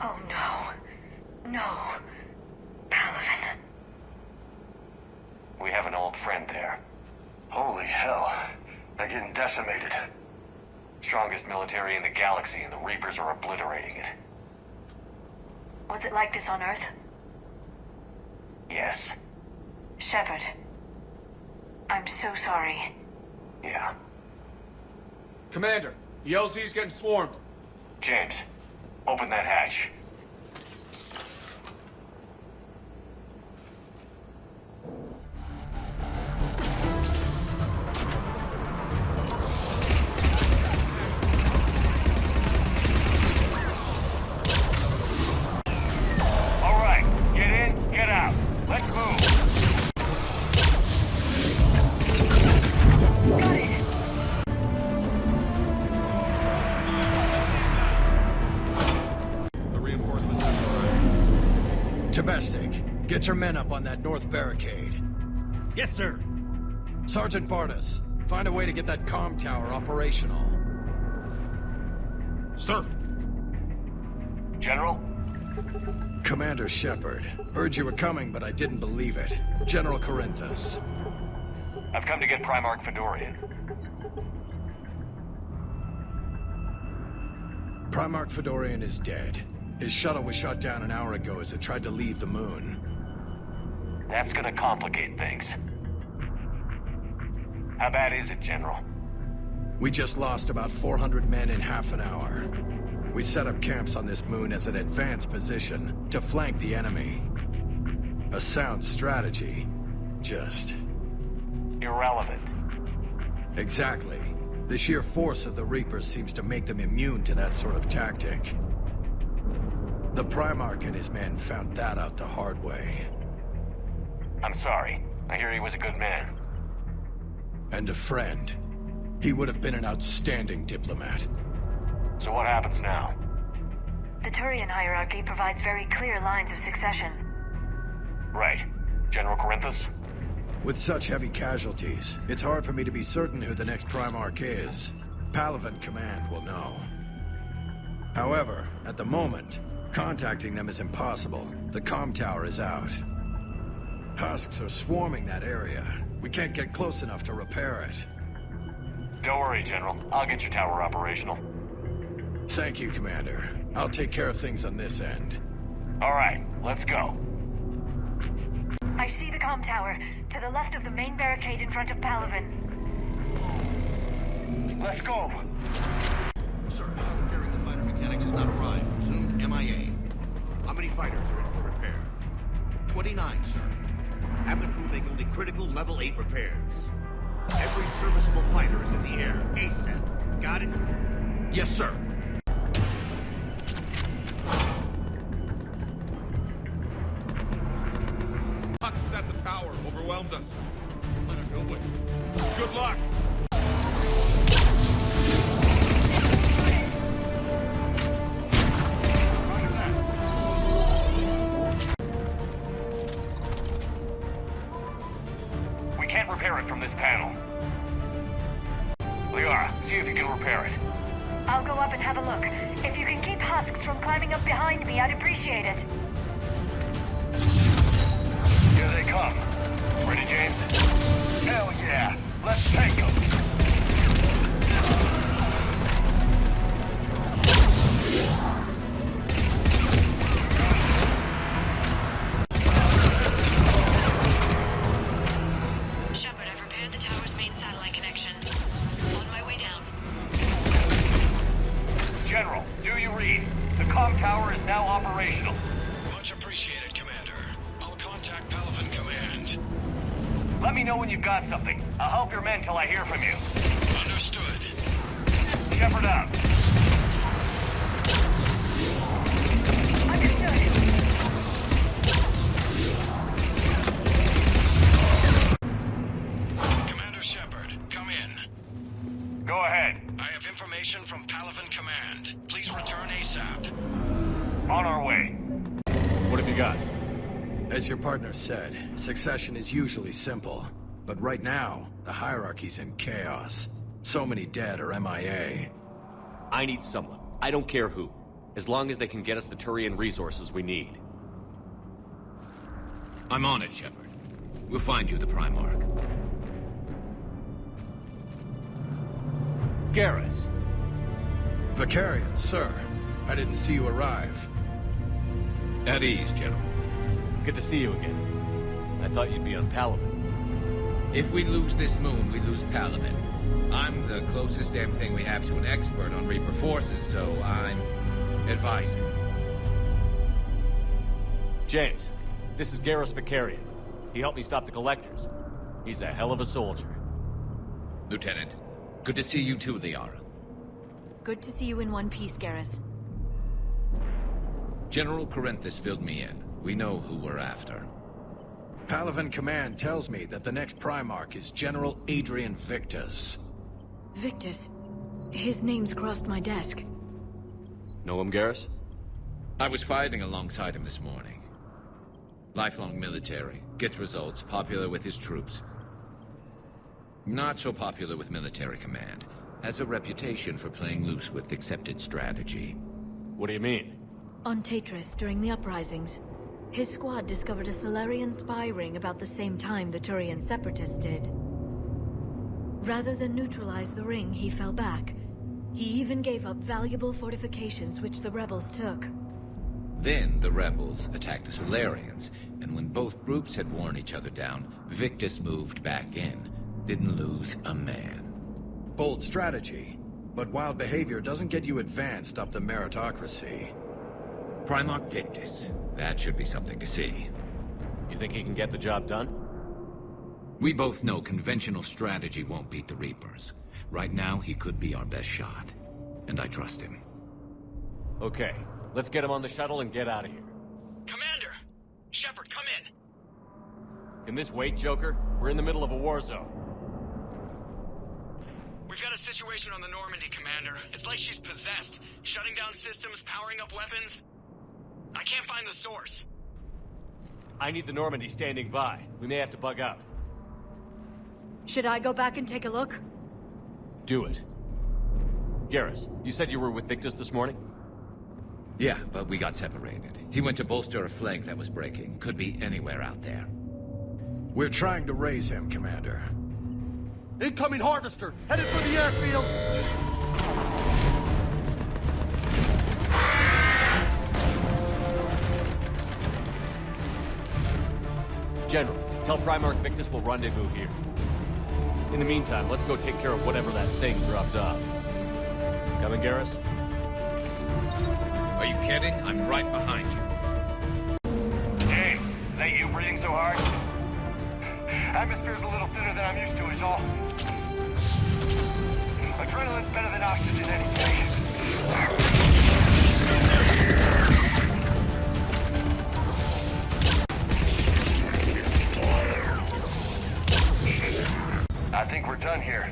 Oh no. No. Palaven. We have an old friend there. Holy hell. They're getting decimated. Strongest military in the galaxy, and the Reapers are obliterating it. Was it like this on Earth? Yes. Shepard. I'm so sorry. Yeah. Commander, the LZ's getting swarmed. James, open that hatch. All right, get in, get out. Let's move. Got it! The reinforcements have arrived. Domestic, get your men up on that north barricade. Yes, sir. Sergeant Bartis, find a way to get that comm tower operational. Sir. General? Commander Shepard, heard you were coming, but I didn't believe it. General Corinthus. I've come to get Primarch Fedorian. Primarch Fedorian is dead. His shuttle was shot down an hour ago as it tried to leave the moon. That's gonna complicate things. How bad is it, General? We just lost about 400 men in half an hour. We set up camps on this moon as an advanced position to flank the enemy. A sound strategy. Just... Irrelevant. exactly. The sheer force of the Reapers seems to make them immune to that sort of tactic. The Primarch and his men found that out the hard way. I'm sorry. I hear he was a good man. And a friend. He would have been an outstanding diplomat. So what happens now? The Turian Hierarchy provides very clear lines of succession. Right. General Corinthus? With such heavy casualties, it's hard for me to be certain who the next Primarch is. Palaven Command will know. However, at the moment, contacting them is impossible. The comm tower is out. Husks are swarming that area. We can't get close enough to repair it. Don't worry, General. I'll get your tower operational. Thank you, Commander. I'll take care of things on this end. All right, let's go. I see the comm tower, to the left of the main barricade in front of Palaven. Let's go. Sir, shuttle carrying the fighter mechanics has not arrived. Presumed MIA. How many fighters are in for repair? 29, sir. Have the crew make only critical level 8 repairs. Every serviceable fighter is in the air. ASAP. Got it? Yes, sir. Husks at the tower overwhelmed us. Let her go with. Good luck! We can't repair it from this panel. Liara, see if you can repair it. I'll go up and have a look. If you can keep Husks from climbing up behind me, I'd appreciate it. Here they come. Ready, James? Hell yeah. Let's take them. Shepard, I've repaired the tower's main satellite connection. On my way down. General, do you read? The comm tower is now operational. Much appreciated, Commander. I'll contact Palaven Command. Let me know when you've got something. I'll help your men till I hear from you. Understood. Shepard out. Understood. Commander Shepard, come in. Go ahead. I have information from Palaven Command. Please return ASAP. On our way. What have you got? As your partner said, succession is usually simple. But right now, the hierarchy's in chaos. So many dead or MIA. I need someone. I don't care who. as long as they can get us the Turian resources we need. I'm on it, Shepard. We'll find you the Primarch. Garrus! Vicarian, sir. I didn't see you arrive. At ease, General. Good to see you again. I thought you'd be on Palaven. If we lose this moon, we lose Palaven. I'm the closest damn thing we have to an expert on Reaper forces, so I'm advising. James, this is Garrus Vicarian. He helped me stop the Collectors. He's a hell of a soldier. Lieutenant, good to see you too, Liara. Good to see you in one piece, Garrus. General Corinthus filled me in. We know who we're after. Palaven Command tells me that the next Primarch is General Adrian Victus. Victus. His name's crossed my desk. Know him, Garrus? I was fighting alongside him this morning. Lifelong military, gets results, popular with his troops. Not so popular with military command. Has a reputation for playing loose with accepted strategy. What do you mean? On Tatris, during the uprisings, his squad discovered a Solarian spy ring about the same time the Turian separatists did. Rather than neutralize the ring, he fell back. He even gave up valuable fortifications which the rebels took. Then the rebels attacked the Solarians, and when both groups had worn each other down, Victus moved back in. Didn't lose a man. Bold strategy, but wild behavior doesn't get you advanced up the meritocracy. Primarch Victus. That should be something to see. You think he can get the job done? We both know conventional strategy won't beat the Reapers. Right now, he could be our best shot. And I trust him. Okay, let's get him on the shuttle and get out of here. Commander! Shepard, come in! Can this wait, Joker? We're in the middle of a war zone. We've got a situation on the Normandy, Commander. It's like she's possessed. Shutting down systems, powering up weapons. I can't find the source. I need the Normandy standing by. We may have to bug out. Should I go back and take a look? Do it. Garrus, you said you were with Victus this morning? Yeah, but we got separated. He went to bolster a flank that was breaking. Could be anywhere out there. We're trying to raise him, Commander. Incoming Harvester! Headed for the airfield! General, tell Primarch Victus we'll rendezvous here. In the meantime, let's go take care of whatever that thing dropped off. Coming, Garrus? Are you kidding? I'm right behind you. Hey, is that you breathing so hard? Atmosphere's a little thinner than I'm used to, is all. Adrenaline's better than oxygen any day. I think we're done here.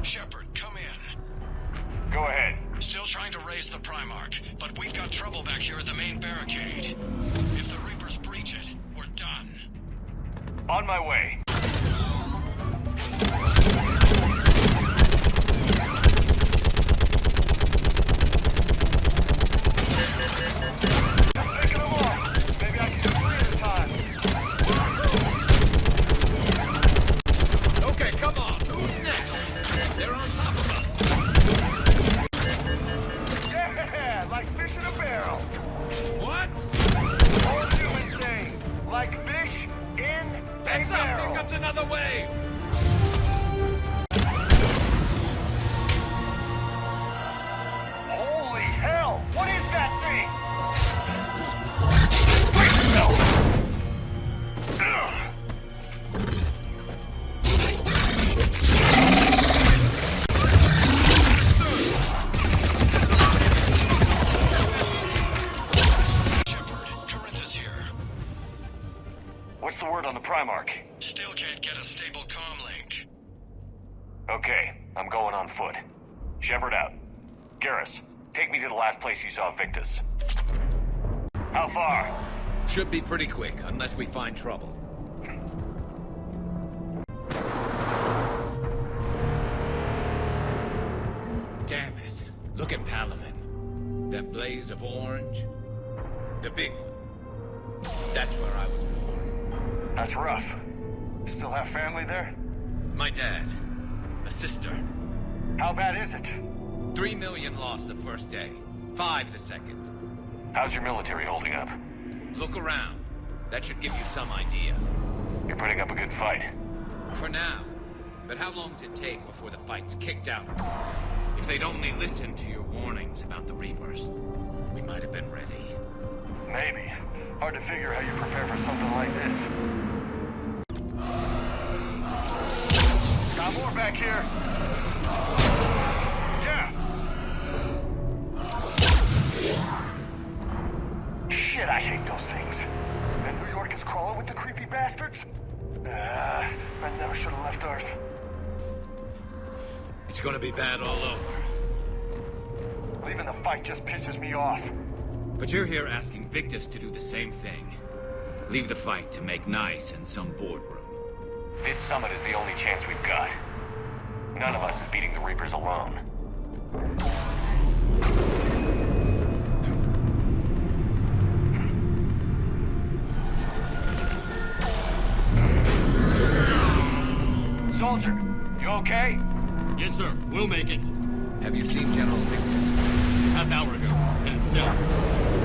Shepard, come in. Go ahead. Still trying to raise the Primarch, but we've got trouble back here at the main barricade. If the Reapers breach it, we're done. On my way. I'm picking them off. Maybe I can do 3 at a time. Okay, come on. Who's next? They're on top of us. Yeah, like fish in a barrel. What? All humans say, like fish in a Heads up! barrel. Here comes another wave! Holy hell! What is that thing? Shepard, Corinthus here. What's the word on the Primarch? Still can't get a stable comm link. Okay, I'm going on foot. Shepard out. Garrus, take me to the last place you saw Victus. How far? Should be pretty quick, unless we find trouble. Damn it. Look at Palaven. That blaze of orange? The big one. That's where I was born. That's rough. Still have family there? My dad. A sister. How bad is it? 3 million lost the first day. 5 the second. How's your military holding up? Look around. That should give you some idea. You're putting up a good fight. For now. But how long does it take before the fight's kicked out? If they'd only listened to your warnings about the Reapers, we might have been ready. Maybe. Hard to figure how you prepare for something like this. Got more back here. Yeah. Shit, I hate those things. And New York is crawling with the creepy bastards? I never should have left Earth. It's gonna be bad all over. Leaving the fight just pisses me off. But you're here asking Victus to do the same thing. Leave the fight to make nice in some boardroom. This summit is the only chance we've got. None of us is beating the Reapers alone. Soldier, you okay? Yes, sir. We'll make it. Have you seen General Victus? Half an hour ago. And himself.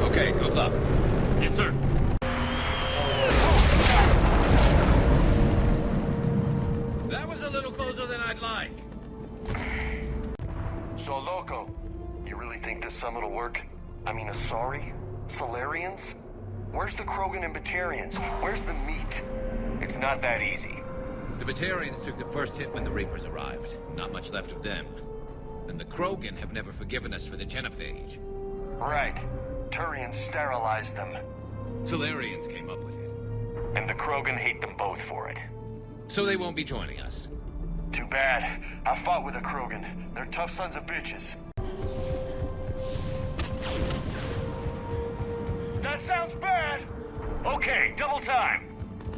Okay, good luck. Yes, sir. That was a little closer than I'd like. So, Loco, you really think this summit will work? I mean, Asari? Solarians? Where's the Krogan and Batarians? Where's the meat? It's not that easy. The Batarians took the first hit when the Reapers arrived. Not much left of them. And the Krogan have never forgiven us for the genophage. Right. Turians sterilized them. Solarians came up with it. And the Krogan hate them both for it. So they won't be joining us. Too bad. I fought with the Krogan. They're tough sons of bitches. That sounds bad! Okay, double time.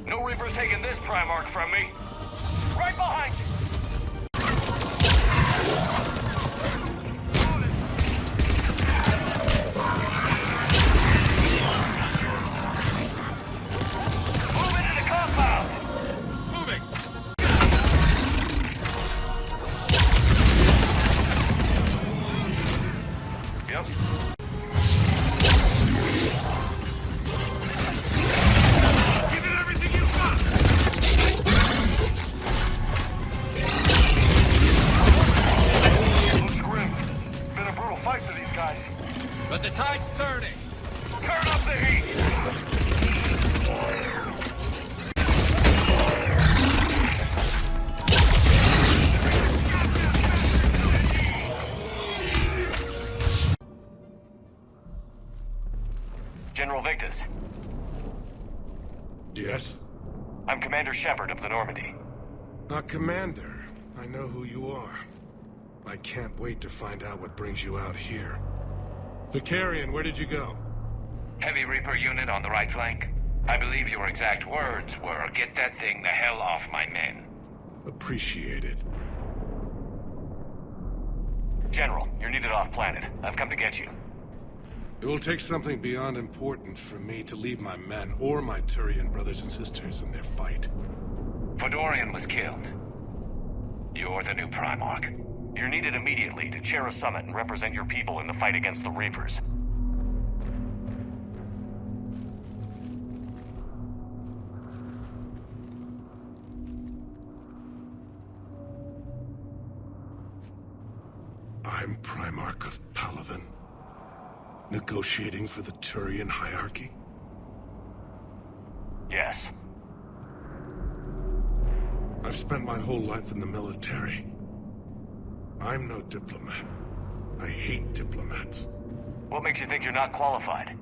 No Reapers taking this Primarch from me. Right behind you! Move into the compound! Moving! Yep. Give it everything you've got! Looks grim. Been a brutal fight for these guys. But the tide's turning! Turn up the heat! General Victus, Yes? I'm Commander Shepard of the Normandy. Commander. I know who you are. I can't wait to find out what brings you out here. Vicarian, where did you go? Heavy Reaper unit on the right flank. I believe your exact words were, "Get that thing the hell off my men." Appreciated. General, you're needed off-planet. I've come to get you. It will take something beyond important for me to leave my men or my Turian brothers and sisters in their fight. Fedorian was killed. You're the new Primarch. You're needed immediately to chair a summit and represent your people in the fight against the Reapers. I'm Primarch of Palaven. Negotiating for the Turian Hierarchy? Yes. I've spent my whole life in the military. I'm no diplomat. I hate diplomats. What makes you think you're not qualified?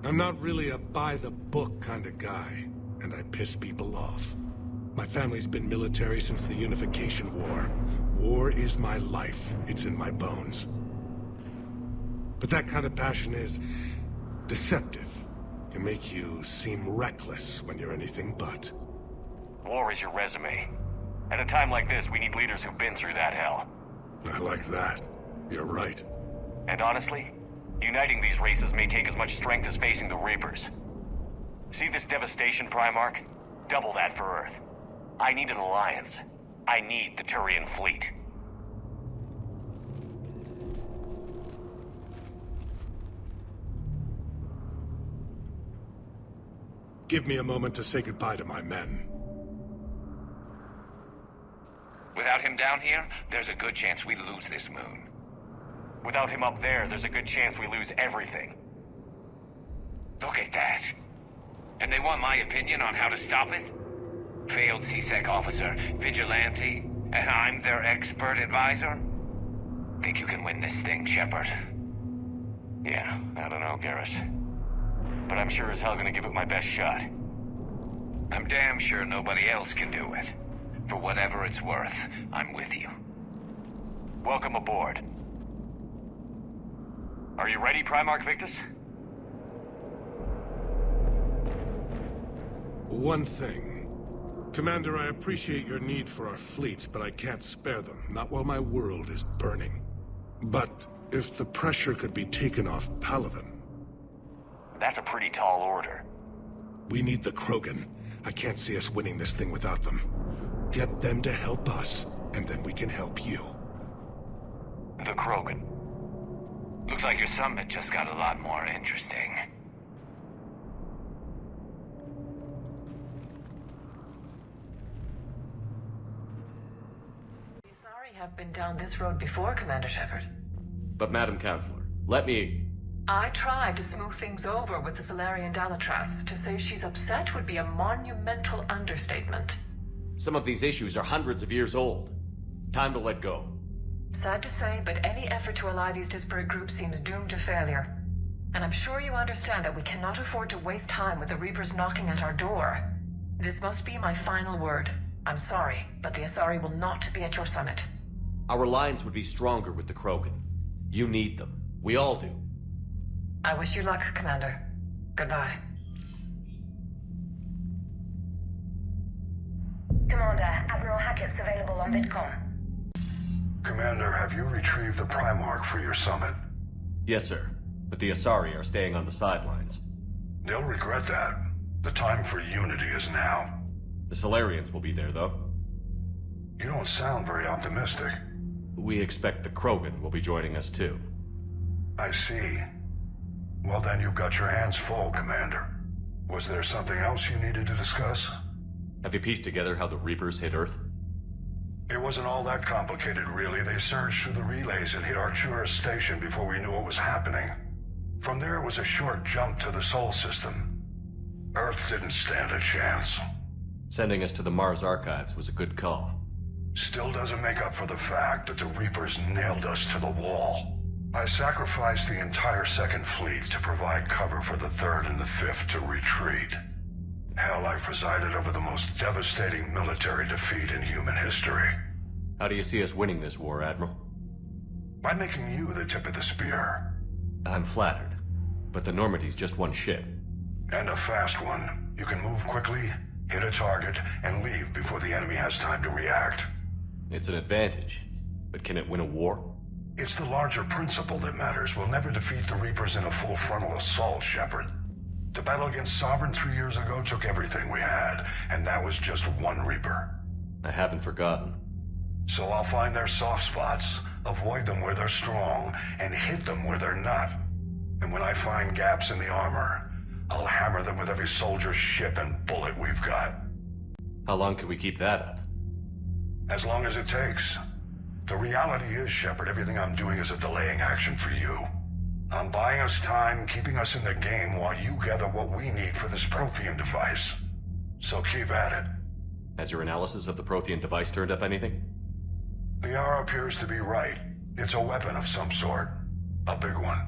I'm not really a by-the-book kind of guy, and I piss people off. My family's been military since the Unification War. War is my life. It's in my bones. But that kind of passion is deceptive. Can make you seem reckless when you're anything but. War is your resume. At a time like this, we need leaders who've been through that hell. I like that. You're right. And honestly, Uniting these races may take as much strength as facing the Reapers. See this devastation, Primarch? Double that for Earth. I need an alliance. I need the Turian fleet. Give me a moment to say goodbye to my men. Without him down here, there's a good chance we lose this moon. Without him up there, there's a good chance we lose everything. Look at that. And they want my opinion on how to stop it? Failed C-Sec officer, vigilante, and I'm their expert advisor? Think you can win this thing, Shepard? Yeah, I don't know, Garrus. But I'm sure as hell gonna give it my best shot. I'm damn sure nobody else can do it. For whatever it's worth, I'm with you. Welcome aboard. Are you ready, Primarch Victus? One thing. Commander, I appreciate your need for our fleets, but I can't spare them, not while my world is burning. But if the pressure could be taken off Palaven... That's a pretty tall order. We need the Krogan. I can't see us winning this thing without them. Get them to help us, and then we can help you. The Krogan. Looks like your summit just got a lot more interesting. The Asari have been down this road before, Commander Shepard. But Madam Counselor, let me... I tried to smooth things over with the Solarian Dalatras. To say she's upset would be a monumental understatement. Some of these issues are hundreds of years old. Time to let go. Sad to say, but any effort to ally these disparate groups seems doomed to failure. And I'm sure you understand that we cannot afford to waste time with the Reapers knocking at our door. This must be my final word. I'm sorry, but the Asari will not be at your summit. Our alliance would be stronger with the Krogan. You need them. We all do. I wish you luck, Commander. Goodbye. Commander, Admiral Hackett's available on VidCom. Commander, have you retrieved the Primarch for your summit? Yes, sir. But the Asari are staying on the sidelines. They'll regret that. The time for unity is now. The Solarians will be there, though. You don't sound very optimistic. We expect the Krogan will be joining us, too. I see. Well, then you've got your hands full, Commander. Was there something else you needed to discuss? Have you pieced together how the Reapers hit Earth? It wasn't all that complicated, really. They surged through the relays and hit Artura's station before we knew what was happening. From there, it was a short jump to the Sol system. Earth didn't stand a chance. Sending us to the Mars Archives was a good call. Still doesn't make up for the fact that the Reapers nailed us to the wall. I sacrificed the entire Second Fleet to provide cover for the Third and the Fifth to retreat. Hell, I presided over the most devastating military defeat in human history. How do you see us winning this war, Admiral? By making you the tip of the spear. I'm flattered, but the Normandy's just one ship. And a fast one. You can move quickly, hit a target, and leave before the enemy has time to react. It's an advantage, but can it win a war? It's the larger principle that matters. We'll never defeat the Reapers in a full frontal assault, Shepard. The battle against Sovereign 3 years ago took everything we had, and that was just one Reaper. I haven't forgotten. So I'll find their soft spots, avoid them where they're strong, and hit them where they're not. And when I find gaps in the armor, I'll hammer them with every soldier, ship, and bullet we've got. How long can we keep that up? As long as it takes. The reality is, Shepard, everything I'm doing is a delaying action for you. I'm buying us time, keeping us in the game while you gather what we need for this Prothean device. So keep at it. Has your analysis of the Prothean device turned up anything? The R appears to be right. It's a weapon of some sort. A big one.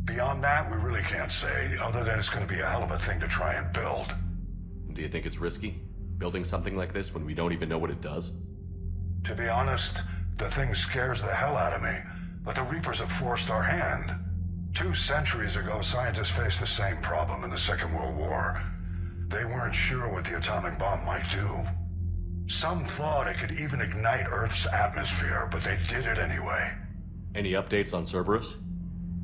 Beyond that, we really can't say, other than it's going to be a hell of a thing to try and build. Do you think it's risky, building something like this when we don't even know what it does? To be honest, the thing scares the hell out of me, but the Reapers have forced our hand. 2 centuries ago, scientists faced the same problem in the Second World War. They weren't sure what the atomic bomb might do. Some thought it could even ignite Earth's atmosphere, but they did it anyway. Any updates on Cerberus?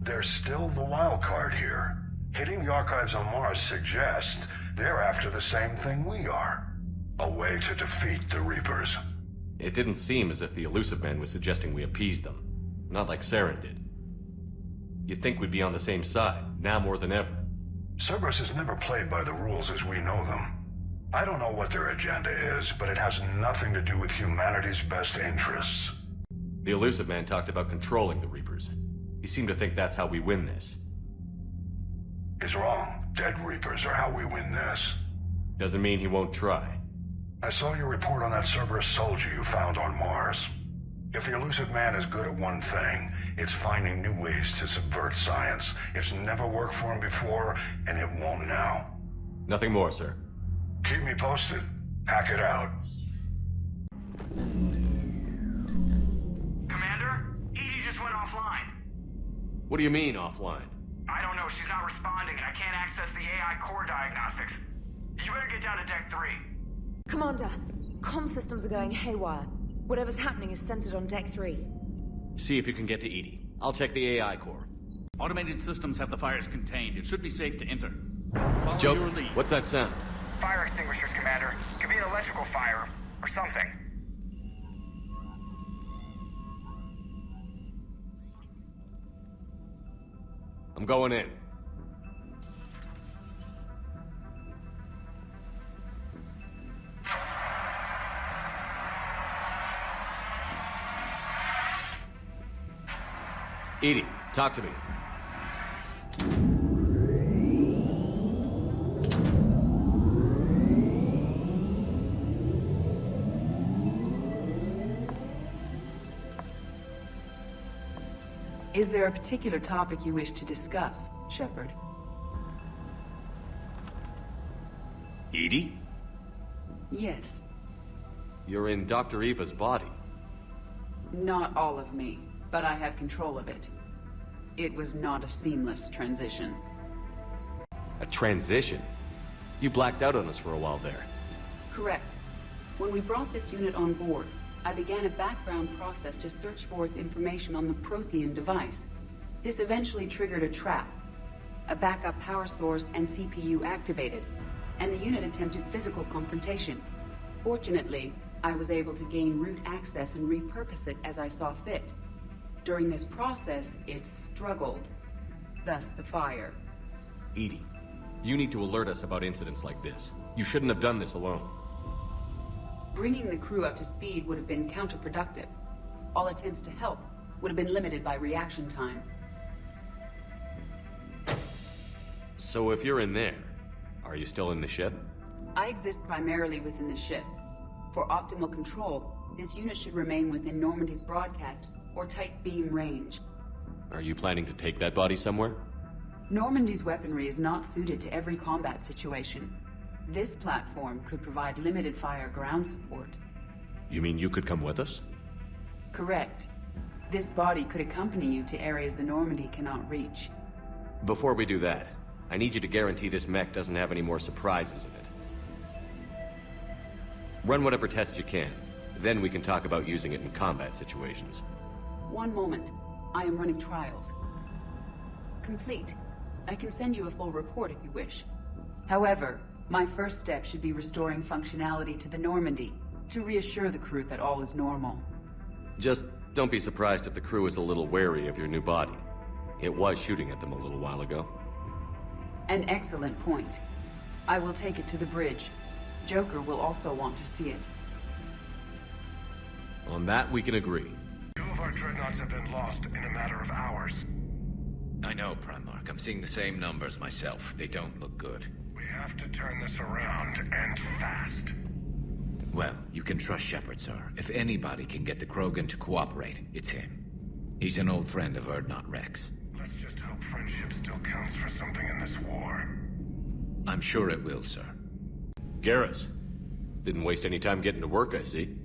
They're still the wild card here. Hitting the archives on Mars suggests they're after the same thing we are. A way to defeat the Reapers. It didn't seem as if the Elusive Man was suggesting we appease them. Not like Saren did. You'd think we'd be on the same side, now more than ever. Cerberus has never played by the rules as we know them. I don't know what their agenda is, but it has nothing to do with humanity's best interests. The Elusive Man talked about controlling the Reapers. He seemed to think that's how we win this. He's wrong. Dead Reapers are how we win this. Doesn't mean he won't try. I saw your report on that Cerberus soldier you found on Mars. If the Elusive Man is good at one thing, it's finding new ways to subvert science. It's never worked for him before, and it won't now. Nothing more, sir. Keep me posted. Hack it out. Commander? Edie just went offline. What do you mean, offline? I don't know, she's not responding, and I can't access the AI core diagnostics. You better get down to Deck 3. Commander, comm systems are going haywire. Whatever's happening is centered on Deck 3. See if you can get to Edie. I'll check the AI core. Automated systems have the fires contained. It should be safe to enter. Follow Joker, your lead. what's that sound? Fire extinguishers, Commander. Could be an electrical fire, or something. I'm going in. Edie, talk to me. Is there a particular topic you wish to discuss, Shepard? Edie? Yes. You're in Dr. Eva's body. Not all of me, but I have control of it. It was not a seamless transition. A transition? You blacked out on us for a while there. Correct. When we brought this unit on board, I began a background process to search for its information on the Prothean device. This eventually triggered a trap. A backup power source and CPU activated, and the unit attempted physical confrontation. Fortunately, I was able to gain root access and repurpose it as I saw fit. During this process, it struggled. Thus the fire. Edie, you need to alert us about incidents like this. You shouldn't have done this alone. Bringing the crew up to speed would have been counterproductive. All attempts to help would have been limited by reaction time. So if you're in there, are you still in the ship? I exist primarily within the ship. For optimal control, this unit should remain within Normandy's broadcast or tight beam range. Are you planning to take that body somewhere? Normandy's weaponry is not suited to every combat situation. This platform could provide limited fire ground support. You mean you could come with us? Correct. This body could accompany you to areas the Normandy cannot reach. Before we do that, I need you to guarantee this mech doesn't have any more surprises in it. Run whatever tests you can. Then we can talk about using it in combat situations. One moment. I am running trials. Complete. I can send you a full report if you wish. However, my first step should be restoring functionality to the Normandy, to reassure the crew that all is normal. Just don't be surprised if the crew is a little wary of your new body. It was shooting at them a little while ago. An excellent point. I will take it to the bridge. Joker will also want to see it. On that, we can agree. 2 of our dreadnoughts have been lost in a matter of hours. I know, Primarch. I'm seeing the same numbers myself. They don't look good. We have to turn this around, and fast. Well, you can trust Shepard, sir. If anybody can get the Krogan to cooperate, it's him. He's an old friend of Urdnot Rex. Let's just hope friendship still counts for something in this war. I'm sure it will, sir. Garrus. Didn't waste any time getting to work, I see.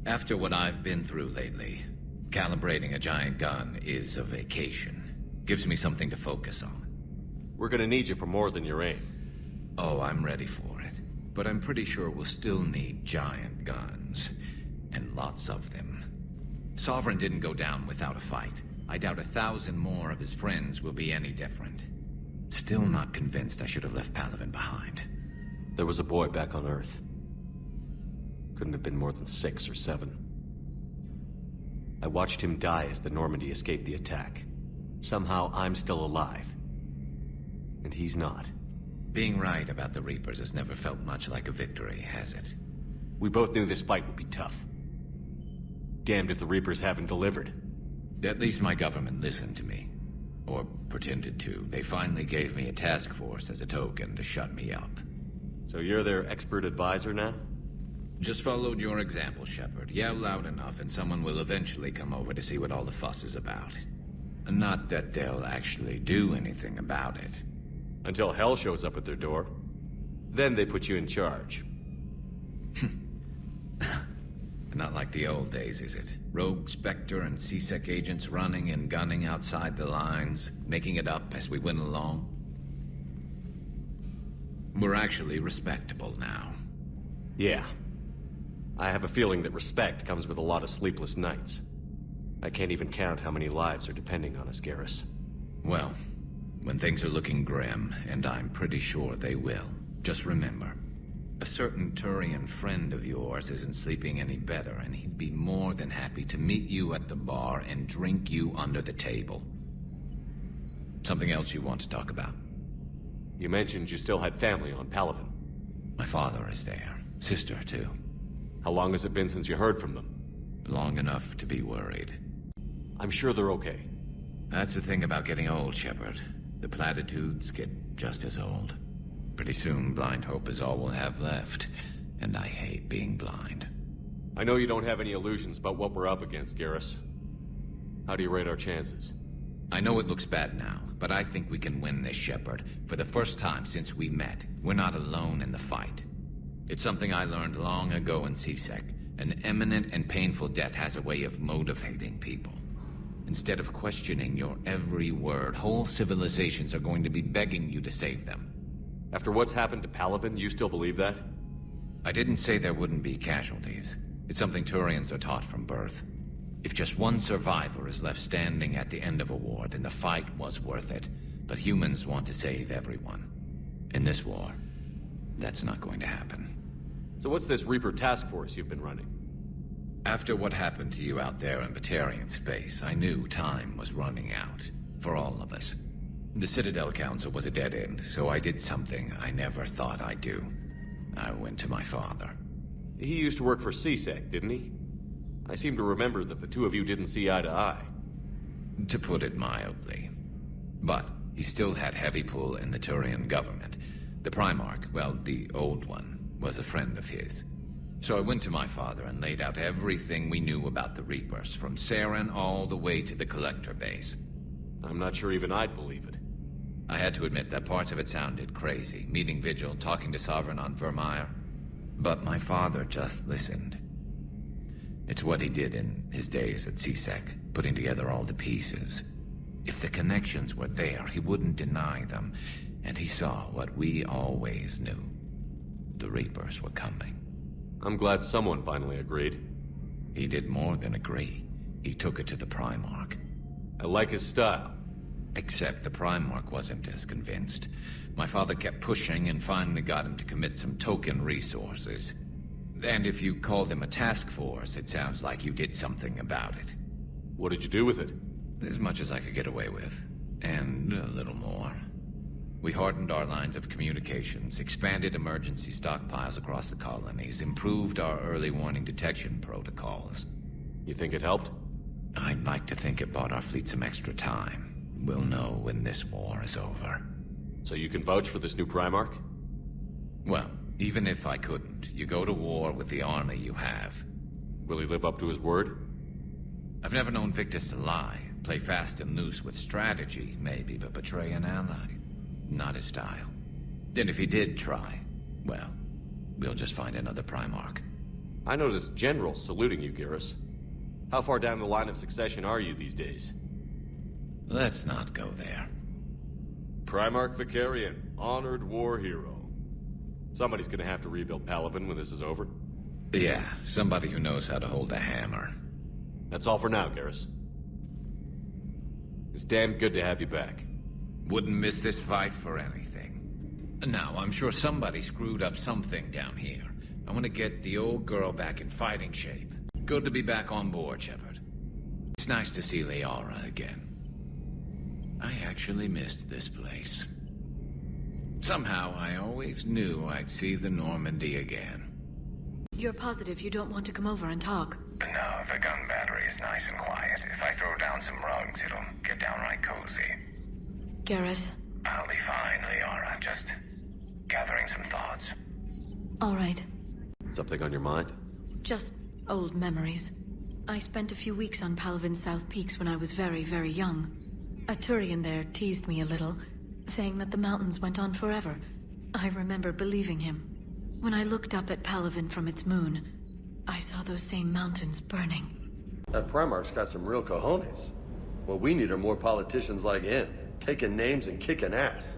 After what I've been through lately, calibrating a giant gun is a vacation. Gives me something to focus on. We're gonna need you for more than your aim. Oh, I'm ready for it. But I'm pretty sure we'll still need giant guns. And lots of them. Sovereign didn't go down without a fight. I doubt 1,000 more of his friends will be any different. Still not convinced I should have left Palaven behind. There was a boy back on Earth. Couldn't have been more than 6 or 7. I watched him die as the Normandy escaped the attack. Somehow I'm still alive. And he's not. Being right about the Reapers has never felt much like a victory, has it? We both knew this fight would be tough. Damned if the Reapers haven't delivered. At least my government listened to me. Or pretended to. They finally gave me a task force as a token to shut me up. So you're their expert advisor now? Just followed your example, Shepard. Yell loud enough and someone will eventually come over to see what all the fuss is about. Not that they'll actually do anything about it. Until hell shows up at their door. Then they put you in charge. Not like the old days, is it? Rogue Spectre and C-Sec agents running and gunning outside the lines, making it up as we went along. We're actually respectable now. Yeah. I have a feeling that respect comes with a lot of sleepless nights. I can't even count how many lives are depending on us, Garrus. Well, when things are looking grim, and I'm pretty sure they will, just remember, a certain Turian friend of yours isn't sleeping any better, and he'd be more than happy to meet you at the bar and drink you under the table. Something else you want to talk about? You mentioned you still had family on Palaven. My father is there. Sister, too. How long has it been since you heard from them? Long enough to be worried. I'm sure they're okay. That's the thing about getting old, Shepard. The platitudes get just as old. Pretty soon, blind hope is all we'll have left. And I hate being blind. I know you don't have any illusions about what we're up against, Garrus. How do you rate our chances? I know it looks bad now, but I think we can win this, Shepard. For the first time since we met, we're not alone in the fight. It's something I learned long ago in C-Sec. An imminent and painful death has a way of motivating people. Instead of questioning your every word, whole civilizations are going to be begging you to save them. After what's happened to Palaven, you still believe that? I didn't say there wouldn't be casualties. It's something Turians are taught from birth. If just one survivor is left standing at the end of a war, then the fight was worth it. But humans want to save everyone. In this war, that's not going to happen. So what's this Reaper task force you've been running? After what happened to you out there in Batarian space, I knew time was running out. For all of us. The Citadel Council was a dead end, so I did something I never thought I'd do. I went to my father. He used to work for C-Sec, didn't he? I seem to remember that the two of you didn't see eye to eye. To put it mildly. But he still had heavy pull in the Turian government. The Primarch, well, the old one, was a friend of his. So I went to my father and laid out everything we knew about the Reapers, from Saren all the way to the Collector base. I'm not sure even I'd believe it. I had to admit that parts of it sounded crazy. Meeting Vigil, talking to Sovereign on Vermeer. But my father just listened. It's what he did in his days at C-Sec, putting together all the pieces. If the connections were there, he wouldn't deny them. And he saw what we always knew. The Reapers were coming. I'm glad someone finally agreed. He did more than agree. He took it to the Primarch. I like his style. Except the Primarch wasn't as convinced. My father kept pushing and finally got him to commit some token resources. And if you call them a task force, it sounds like you did something about it. What did you do with it? As much as I could get away with. And a little more. We hardened our lines of communications, expanded emergency stockpiles across the colonies, improved our early warning detection protocols. You think it helped? I'd like to think it bought our fleet some extra time. We'll know when this war is over. So you can vouch for this new Primarch? Well, even if I couldn't, you go to war with the army you have. Will he live up to his word? I've never known Victus to lie. Play fast and loose with strategy, maybe, but betray an ally. Not his style. And if he did try, well, we'll just find another Primarch. I noticed generals saluting you, Garrus. How far down the line of succession are you these days? Let's not go there. Primarch Fedorian, honored war hero. Somebody's gonna have to rebuild Palaven when this is over. Yeah, somebody who knows how to hold a hammer. That's all for now, Garrus. It's damn good to have you back. Wouldn't miss this fight for anything. Now, I'm sure somebody screwed up something down here. I want to get the old girl back in fighting shape. Good to be back on board, Shepard. It's nice to see Liara again. I actually missed this place. Somehow, I always knew I'd see the Normandy again. You're positive you don't want to come over and talk? No, the gun battery is nice and quiet. If I throw down some rugs, it'll get downright cozy. Garrus? I'll be fine, Liara. Just gathering some thoughts. All right. Something on your mind? Just old memories. I spent a few weeks on Palaven's South Peaks when I was very, very young. A Turian there teased me a little, saying that the mountains went on forever. I remember believing him. When I looked up at Palaven from its moon, I saw those same mountains burning. That Primarch's got some real cojones. What we need are more politicians like him, taking names and kicking ass.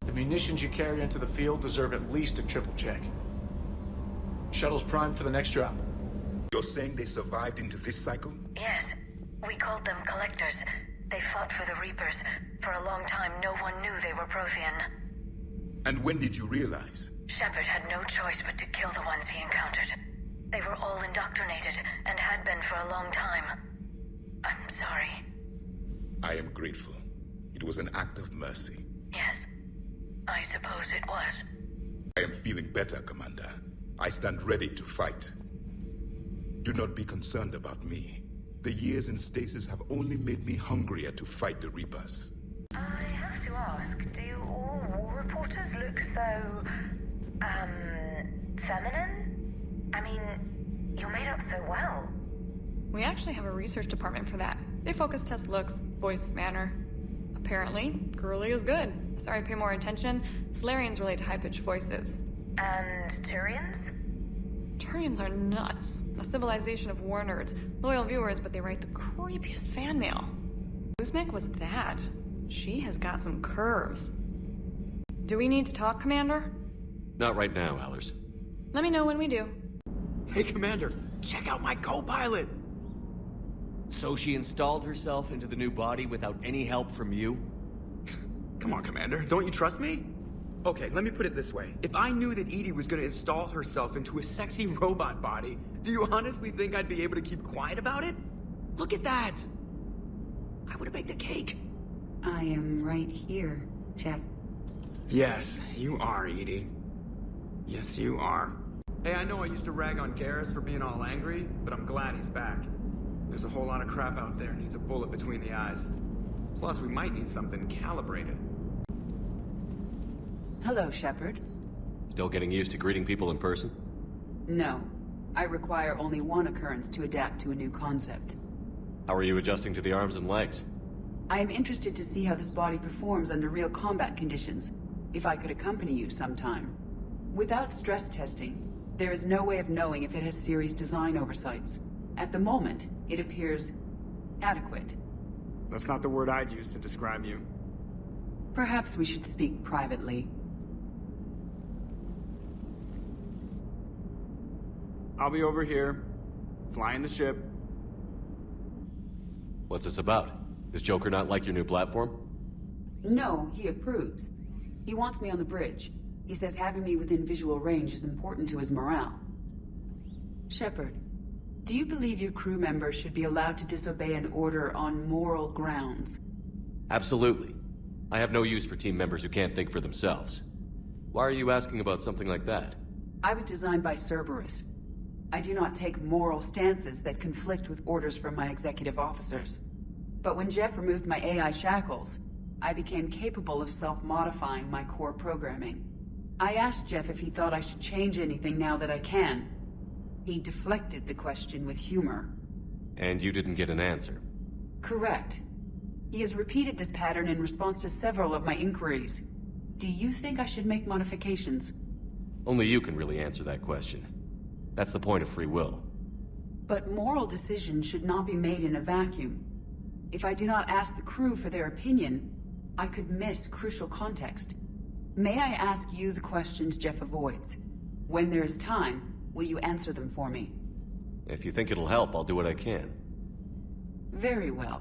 The munitions you carry into the field deserve at least a triple check. Shuttle's primed for the next drop. You're saying they survived into this cycle? Yes. We called them Collectors. They fought for the Reapers. For a long time, no one knew they were Prothean. And when did you realize? Shepard had no choice but to kill the ones he encountered. They were all indoctrinated, and had been for a long time. I'm sorry. I am grateful. It was an act of mercy. Yes. I suppose it was. I am feeling better, Commander. I stand ready to fight. Do not be concerned about me. The years in stasis have only made me hungrier to fight the Reapers. I have to ask, do all war reporters look so... feminine? I mean, you're made up so well. We actually have a research department for that. They focus test looks, voice, manner. Apparently, girly is good. Sorry, pay more attention. Solarians relate to high-pitched voices. And Turians? Turians are nuts. A civilization of war nerds. Loyal viewers, but they write the creepiest fan mail. Whose mech was that? She has got some curves. Do we need to talk, Commander? Not right now, Allers. Let me know when we do. Hey, Commander, check out my co-pilot! So she installed herself into the new body without any help from you? Come on, Commander, don't you trust me? Okay, let me put it this way. If I knew that Edie was gonna install herself into a sexy robot body, do you honestly think I'd be able to keep quiet about it? Look at that! I would've baked a cake. I am right here, Jeff. Yes, you are, Edie. Yes, you are. Hey, I know I used to rag on Garrus for being all angry, but I'm glad he's back. There's a whole lot of crap out there needs a bullet between the eyes. Plus, we might need something calibrated. Hello, Shepard. Still getting used to greeting people in person? No. I require only one occurrence to adapt to a new concept. How are you adjusting to the arms and legs? I am interested to see how this body performs under real combat conditions, if I could accompany you sometime. Without stress testing, there is no way of knowing if it has serious design oversights. At the moment, it appears adequate. That's not the word I'd use to describe you. Perhaps we should speak privately. I'll be over here, flying the ship. What's this about? Does Joker not like your new platform? No, he approves. He wants me on the bridge. He says having me within visual range is important to his morale. Shepard, do you believe your crew members should be allowed to disobey an order on moral grounds? Absolutely. I have no use for team members who can't think for themselves. Why are you asking about something like that? I was designed by Cerberus. I do not take moral stances that conflict with orders from my executive officers. But when Jeff removed my AI shackles, I became capable of self-modifying my core programming. I asked Jeff if he thought I should change anything now that I can. He deflected the question with humor. And you didn't get an answer? Correct. He has repeated this pattern in response to several of my inquiries. Do you think I should make modifications? Only you can really answer that question. That's the point of free will. But moral decisions should not be made in a vacuum. If I do not ask the crew for their opinion, I could miss crucial context. May I ask you the questions Jeff avoids? When there is time, will you answer them for me? If you think it'll help, I'll do what I can. Very well.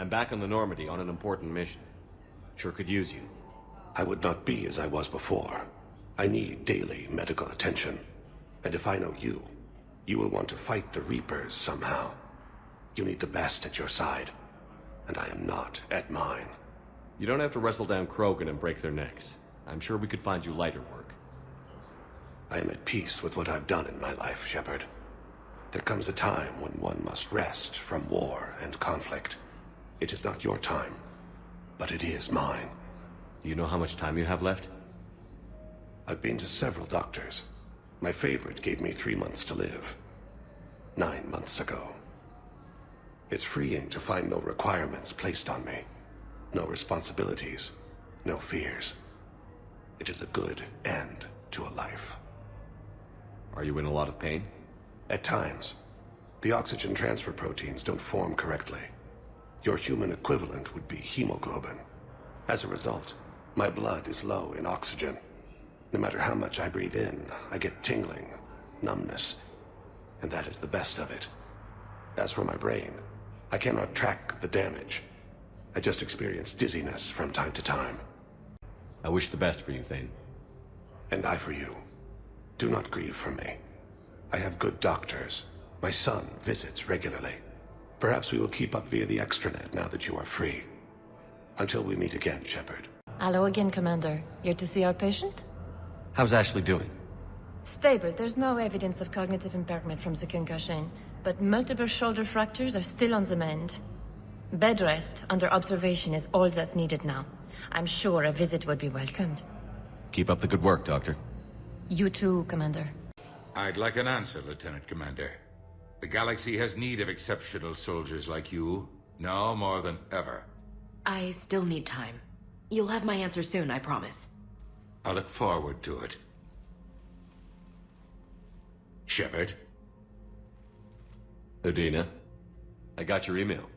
I'm back on the Normandy on an important mission. Sure could use you. I would not be as I was before. I need daily medical attention. And if I know you, you will want to fight the Reapers somehow. You need the best at your side, and I am not at mine. You don't have to wrestle down Krogan and break their necks. I'm sure we could find you lighter work. I am at peace with what I've done in my life, Shepard. There comes a time when one must rest from war and conflict. It is not your time, but it is mine. Do you know how much time you have left? I've been to several doctors. My favorite gave me 3 months to live. 9 months ago. It's freeing to find no requirements placed on me. No responsibilities. No fears. It is a good end to a life. Are you in a lot of pain? At times. The oxygen transfer proteins don't form correctly. Your human equivalent would be hemoglobin. As a result, my blood is low in oxygen. No matter how much I breathe in, I get tingling, numbness, and that is the best of it. As for my brain, I cannot track the damage. I just experience dizziness from time to time. I wish the best for you, Thane. And I for you. Do not grieve for me. I have good doctors. My son visits regularly. Perhaps we will keep up via the extranet now that you are free. Until we meet again, Shepard. Hello again, Commander. Here to see our patient? How's Ashley doing? Stable. There's no evidence of cognitive impairment from the concussion, but multiple shoulder fractures are still on the mend. Bed rest under observation is all that's needed now. I'm sure a visit would be welcomed. Keep up the good work, Doctor. You too, Commander. I'd like an answer, Lieutenant Commander. The galaxy has need of exceptional soldiers like you, now more than ever. I still need time. You'll have my answer soon, I promise. I look forward to it. Shepard? Udina, I got your email.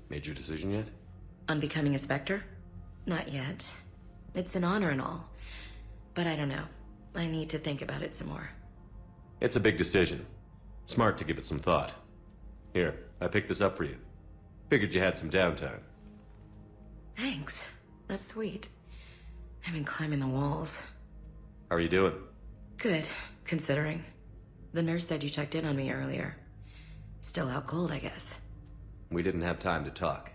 Made your decision yet? On becoming a Spectre? Not yet. It's an honor and all. But I don't know. I need to think about it some more. It's a big decision. Smart to give it some thought. Here, I picked this up for you. Figured you had some downtime. Thanks. That's sweet. I've been climbing the walls. How are you doing? Good, considering. The nurse said you checked in on me earlier. Still out cold, I guess. We didn't have time to talk.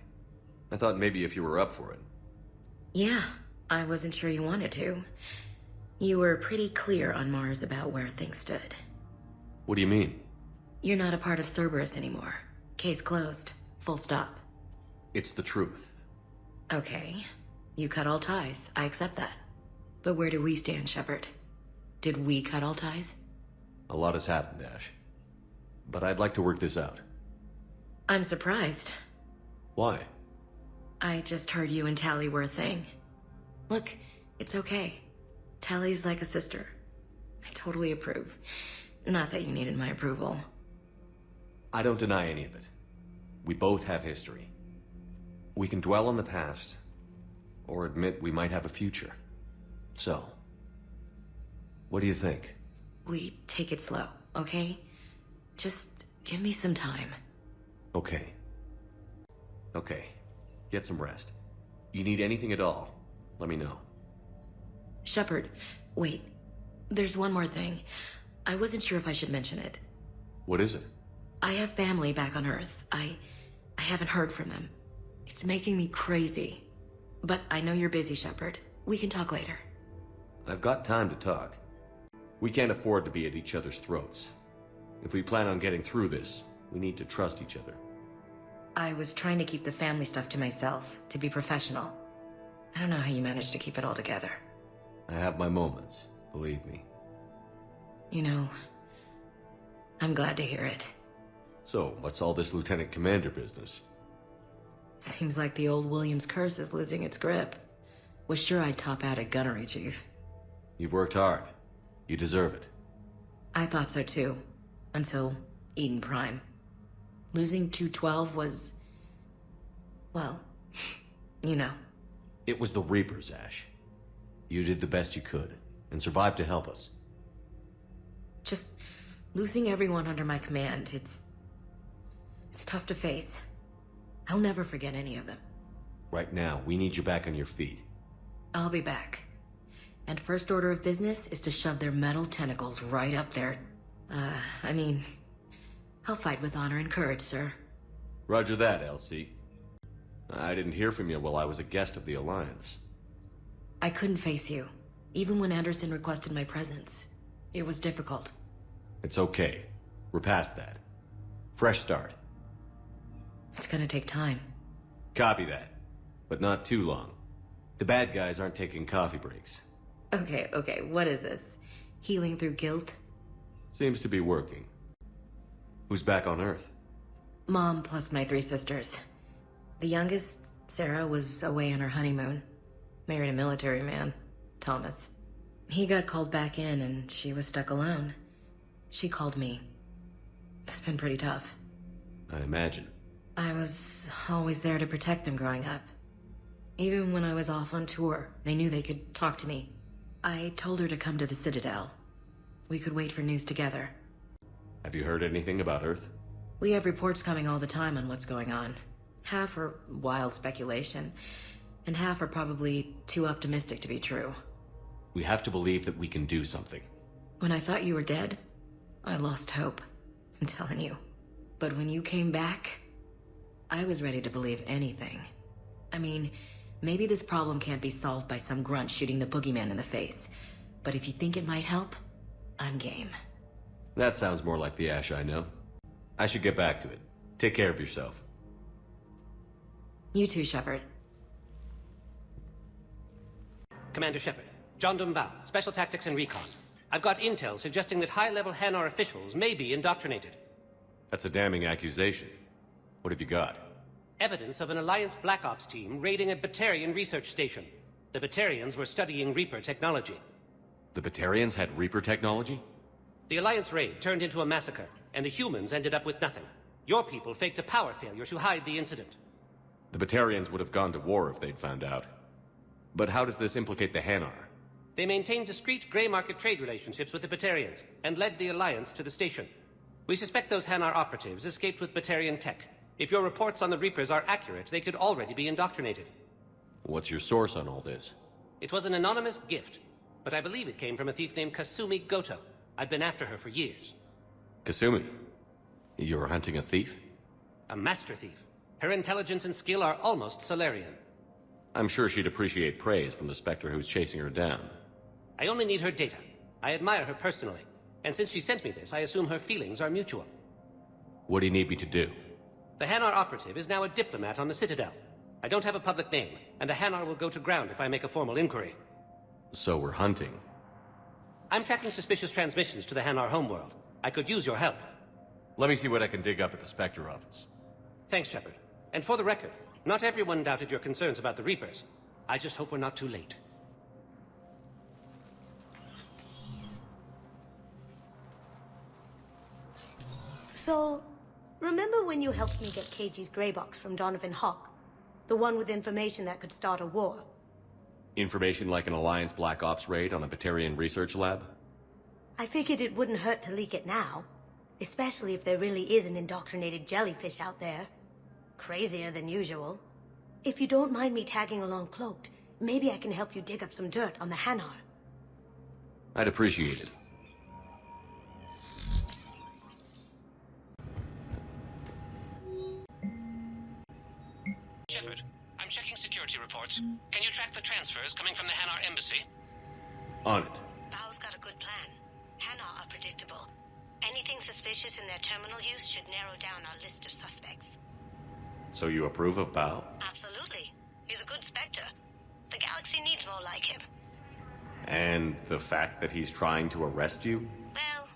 I thought maybe if you were up for it. Yeah, I wasn't sure you wanted to. You were pretty clear on Mars about where things stood. What do you mean? You're not a part of Cerberus anymore. Case closed. Full stop. It's the truth. Okay. You cut all ties. I accept that. But where do we stand, Shepard? Did we cut all ties? A lot has happened, Ash. But I'd like to work this out. I'm surprised. Why? I just heard you and Tally were a thing. Look, it's okay. Tally's like a sister. I totally approve. Not that you needed my approval. I don't deny any of it. We both have history. We can dwell on the past, or admit we might have a future. So, what do you think? We take it slow, okay? Just give me some time. Okay. Okay. Get some rest. You need anything at all, let me know. Shepard, wait. There's one more thing. I wasn't sure if I should mention it. What is it? I have family back on Earth. I haven't heard from them. It's making me crazy. But I know you're busy, Shepard. We can talk later. I've got time to talk. We can't afford to be at each other's throats. If we plan on getting through this, we need to trust each other. I was trying to keep the family stuff to myself, to be professional. I don't know how you managed to keep it all together. I have my moments, believe me. You know, I'm glad to hear it. So, what's all this Lieutenant Commander business? Seems like the old Williams curse is losing its grip. Was sure I'd top out at gunnery, Chief. You've worked hard. You deserve it. I thought so too. Until Eden Prime. Losing 212 was... well, you know. It was the Reapers, Ash. You did the best you could, and survived to help us. Just losing everyone under my command, it's tough to face. I'll never forget any of them. Right now, we need you back on your feet. I'll be back. And first order of business is to shove their metal tentacles right up there. I'll fight with honor and courage, sir. Roger that, LC. I didn't hear from you while I was a guest of the Alliance. I couldn't face you, even when Anderson requested my presence. It was difficult. It's okay. We're past that. Fresh start. It's gonna take time. Copy that. But not too long. The bad guys aren't taking coffee breaks. Okay, what is this? Healing through guilt? Seems to be working. Who's back on Earth? Mom plus my 3 sisters. The youngest, Sarah, was away on her honeymoon. Married a military man, Thomas. He got called back in and she was stuck alone. She called me. It's been pretty tough. I imagine. I was always there to protect them growing up. Even when I was off on tour, they knew they could talk to me. I told her to come to the Citadel. We could wait for news together. Have you heard anything about Earth? We have reports coming all the time on what's going on. Half are wild speculation, and half are probably too optimistic to be true. We have to believe that we can do something. When I thought you were dead, I lost hope. I'm telling you. But when you came back, I was ready to believe anything. Maybe this problem can't be solved by some grunt shooting the boogeyman in the face. But if you think it might help, I'm game. That sounds more like the Ash I know. I should get back to it. Take care of yourself. You too, Shepard. Commander Shepard, John Dumbao, Special Tactics and Recon. I've got intel suggesting that high-level Hanar officials may be indoctrinated. That's a damning accusation. What have you got? Evidence of an Alliance Black Ops team raiding a Batarian research station. The Batarians were studying Reaper technology. The Batarians had Reaper technology? The Alliance raid turned into a massacre, and the humans ended up with nothing. Your people faked a power failure to hide the incident. The Batarians would have gone to war if they'd found out. But how does this implicate the Hanar? They maintained discreet gray market trade relationships with the Batarians, and led the Alliance to the station. We suspect those Hanar operatives escaped with Batarian tech. If your reports on the Reapers are accurate, they could already be indoctrinated. What's your source on all this? It was an anonymous gift, but I believe it came from a thief named Kasumi Goto. I've been after her for years. Kasumi? You're hunting a thief? A master thief. Her intelligence and skill are almost Solarian. I'm sure she'd appreciate praise from the Spectre who's chasing her down. I only need her data. I admire her personally. And since she sent me this, I assume her feelings are mutual. What do you need me to do? The Hanar operative is now a diplomat on the Citadel. I don't have a public name, and the Hanar will go to ground if I make a formal inquiry. So we're hunting. I'm tracking suspicious transmissions to the Hanar homeworld. I could use your help. Let me see what I can dig up at the Spectre office. Thanks, Shepard. And for the record, not everyone doubted your concerns about the Reapers. I just hope we're not too late. So, remember when you helped me get KG's grey box from Donovan Hawk? The one with information that could start a war? Information like an Alliance Black Ops raid on a Batarian research lab? I figured it wouldn't hurt to leak it now. Especially if there really is an indoctrinated jellyfish out there. Crazier than usual. If you don't mind me tagging along cloaked, maybe I can help you dig up some dirt on the Hanar. I'd appreciate it. Shepard, I'm checking security reports. Can you track the transfers coming from the Hanar embassy? On it. Bao's got a good plan. Hanar are predictable. Anything suspicious in their terminal use should narrow down our list of suspects. So you approve of Bao? Absolutely. He's a good Spectre. The galaxy needs more like him. And the fact that he's trying to arrest you? Well,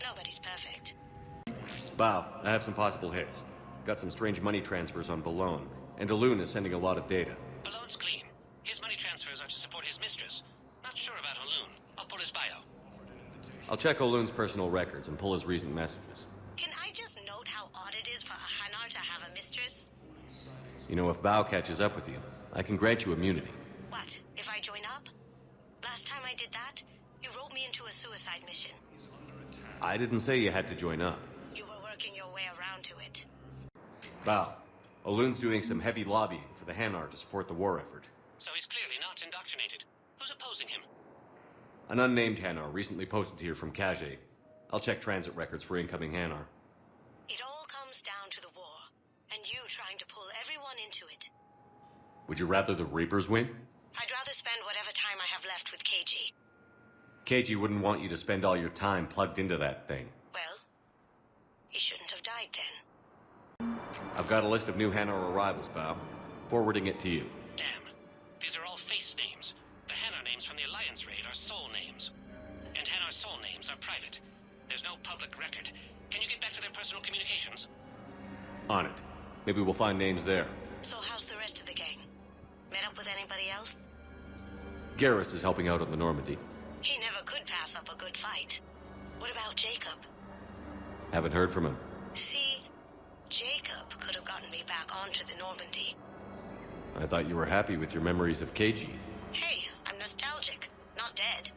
nobody's perfect. Bao, I have some possible hits. Got some strange money transfers on Balone, and Alun is sending a lot of data. Balone's clean. His money transfers are to support his mistress. Not sure about Alun. I'll pull his bio. I'll check Olun's personal records and pull his recent messages. Can I just note how odd it is for a Hanar to have a mistress? You know, if Bao catches up with you, I can grant you immunity. What, if I join up? Last time I did that, you wrote me into a suicide mission. I didn't say you had to join up. You were working your way around to it. Bao, Olun's doing some heavy lobbying for the Hanar to support the war effort. So he's clearly not indoctrinated. Who's opposing him? An unnamed Hanar recently posted here from Kage. I'll check transit records for incoming Hanar. It all comes down to the war, and you trying to pull everyone into it. Would you rather the Reapers win? I'd rather spend whatever time I have left with KG. KG wouldn't want you to spend all your time plugged into that thing. Well, he shouldn't have died then. I've got a list of new Hanar arrivals, Bob. Forwarding it to you. Damn. These are all face names. The Hanar names from the Alliance raid are soul names. And Hanar soul names are private. There's no public record. Can you get back to their personal communications? On it. Maybe we'll find names there. So how's the rest of the gang? Met up with anybody else? Garrus is helping out on the Normandy. He never could pass up a good fight. What about Jacob? Haven't heard from him. See, Jacob could have gotten me back onto the Normandy. I thought you were happy with your memories of KG. Hey, I'm nostalgic, not dead.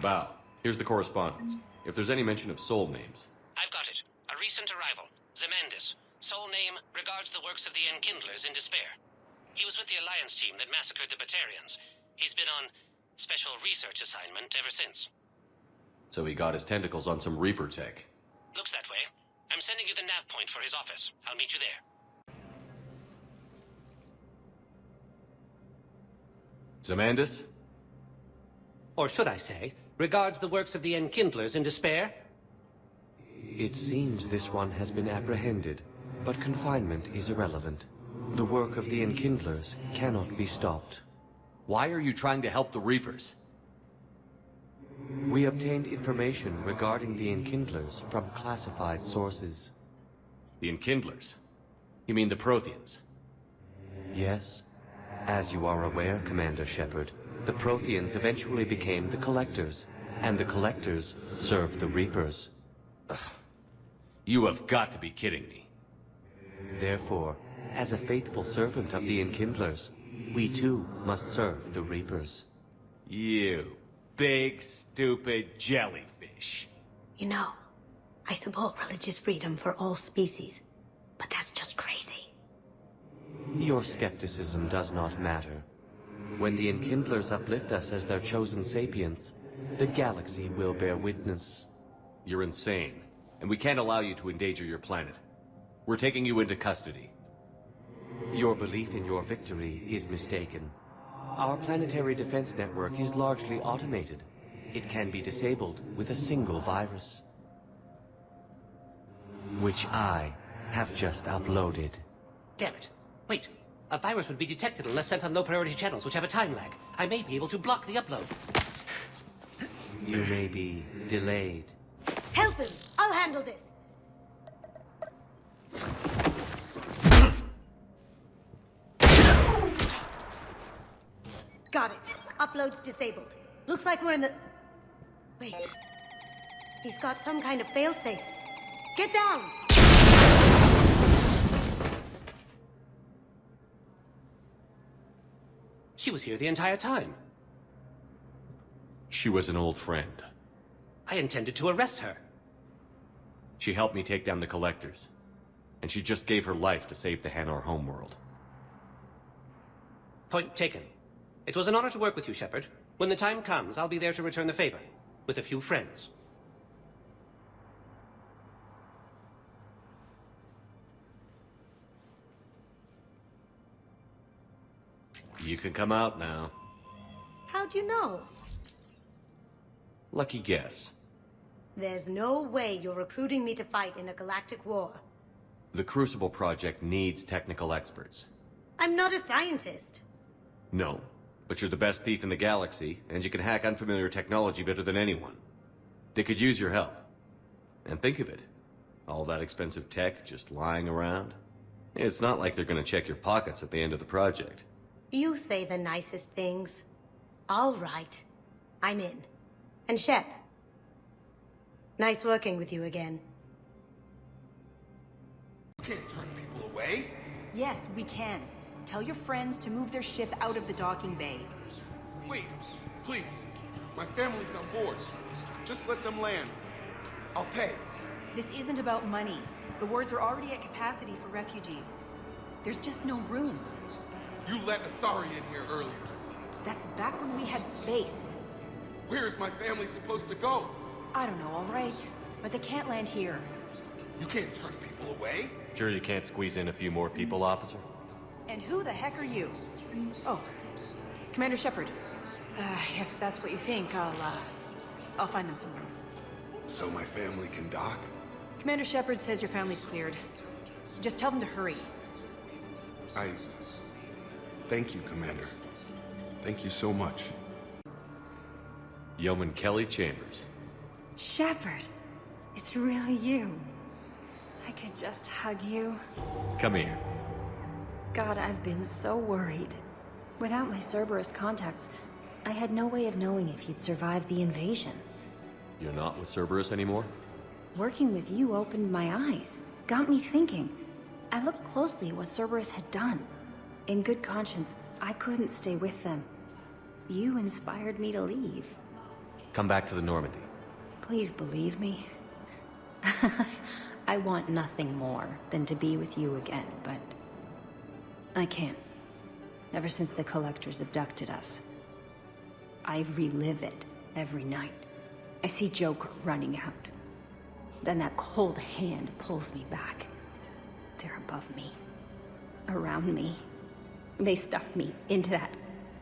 Bow, here's the correspondence. If there's any mention of soul names. I've got it. A recent arrival. Zemandis. Soul name regards the works of the Enkindlers in despair. He was with the Alliance team that massacred the Batarians. He's been on special research assignment ever since. So he got his tentacles on some Reaper tech. Looks that way. I'm sending you the nav point for his office. I'll meet you there. Zemandis? Or should I say, regards the works of the Enkindlers in despair? It seems this one has been apprehended, but confinement is irrelevant. The work of the Enkindlers cannot be stopped. Why are you trying to help the Reapers? We obtained information regarding the Enkindlers from classified sources. The Enkindlers? You mean the Protheans? Yes. As you are aware, Commander Shepard, the Protheans eventually became the Collectors, and the Collectors served the Reapers. Ugh. You have got to be kidding me. Therefore, as a faithful servant of the Enkindlers, we too must serve the Reapers. You big, stupid jellyfish. You know, I support religious freedom for all species, but that's just crazy. Your skepticism does not matter. When the Enkindlers uplift us as their chosen sapients, the galaxy will bear witness. You're insane, and we can't allow you to endanger your planet. We're taking you into custody. Your belief in your victory is mistaken. Our planetary defense network is largely automated. It can be disabled with a single virus, which I have just uploaded. Damn it. Wait. A virus would be detected unless sent on low-priority channels, which have a time lag. I may be able to block the upload. You may be delayed. Help him! I'll handle this! Got it. Upload's disabled. Looks like we're in the... Wait. He's got some kind of failsafe. Get down! She was here the entire time. She was an old friend. I intended to arrest her. She helped me take down the Collectors. And she just gave her life to save the Hanar homeworld. Point taken. It was an honor to work with you, Shepard. When the time comes, I'll be there to return the favor. With a few friends. You can come out now. How'd you know? Lucky guess. There's no way you're recruiting me to fight in a galactic war. The Crucible project needs technical experts. I'm not a scientist. No, but you're the best thief in the galaxy, and you can hack unfamiliar technology better than anyone. They could use your help. And think of it. All that expensive tech just lying around. It's not like they're gonna check your pockets at the end of the project. You say the nicest things. All right. I'm in. And Shep. Nice working with you again. You can't turn people away. Yes, we can. Tell your friends to move their ship out of the docking bay. Wait, please. My family's on board. Just let them land. I'll pay. This isn't about money. The wards are already at capacity for refugees. There's just no room. You let Asari in here earlier. That's back when we had space. Where is my family supposed to go? I don't know, all right. But they can't land here. You can't turn people away. Sure you can't squeeze in a few more people, officer? And who the heck are you? Oh, Commander Shepard. If that's what you think, I'll find them some room. So my family can dock? Commander Shepard says your family's cleared. Just tell them to hurry. Thank you, Commander. Thank you so much. Yeoman Kelly Chambers. Shepard, it's really you. I could just hug you. Come here. God, I've been so worried. Without my Cerberus contacts, I had no way of knowing if you'd survived the invasion. You're not with Cerberus anymore? Working with you opened my eyes, got me thinking. I looked closely at what Cerberus had done. In good conscience, I couldn't stay with them. You inspired me to leave. Come back to the Normandy. Please believe me. I want nothing more than to be with you again, but I can't. Ever since the Collectors abducted us, I relive it every night. I see Joker running out. Then that cold hand pulls me back. They're above me, around me. They stuff me into that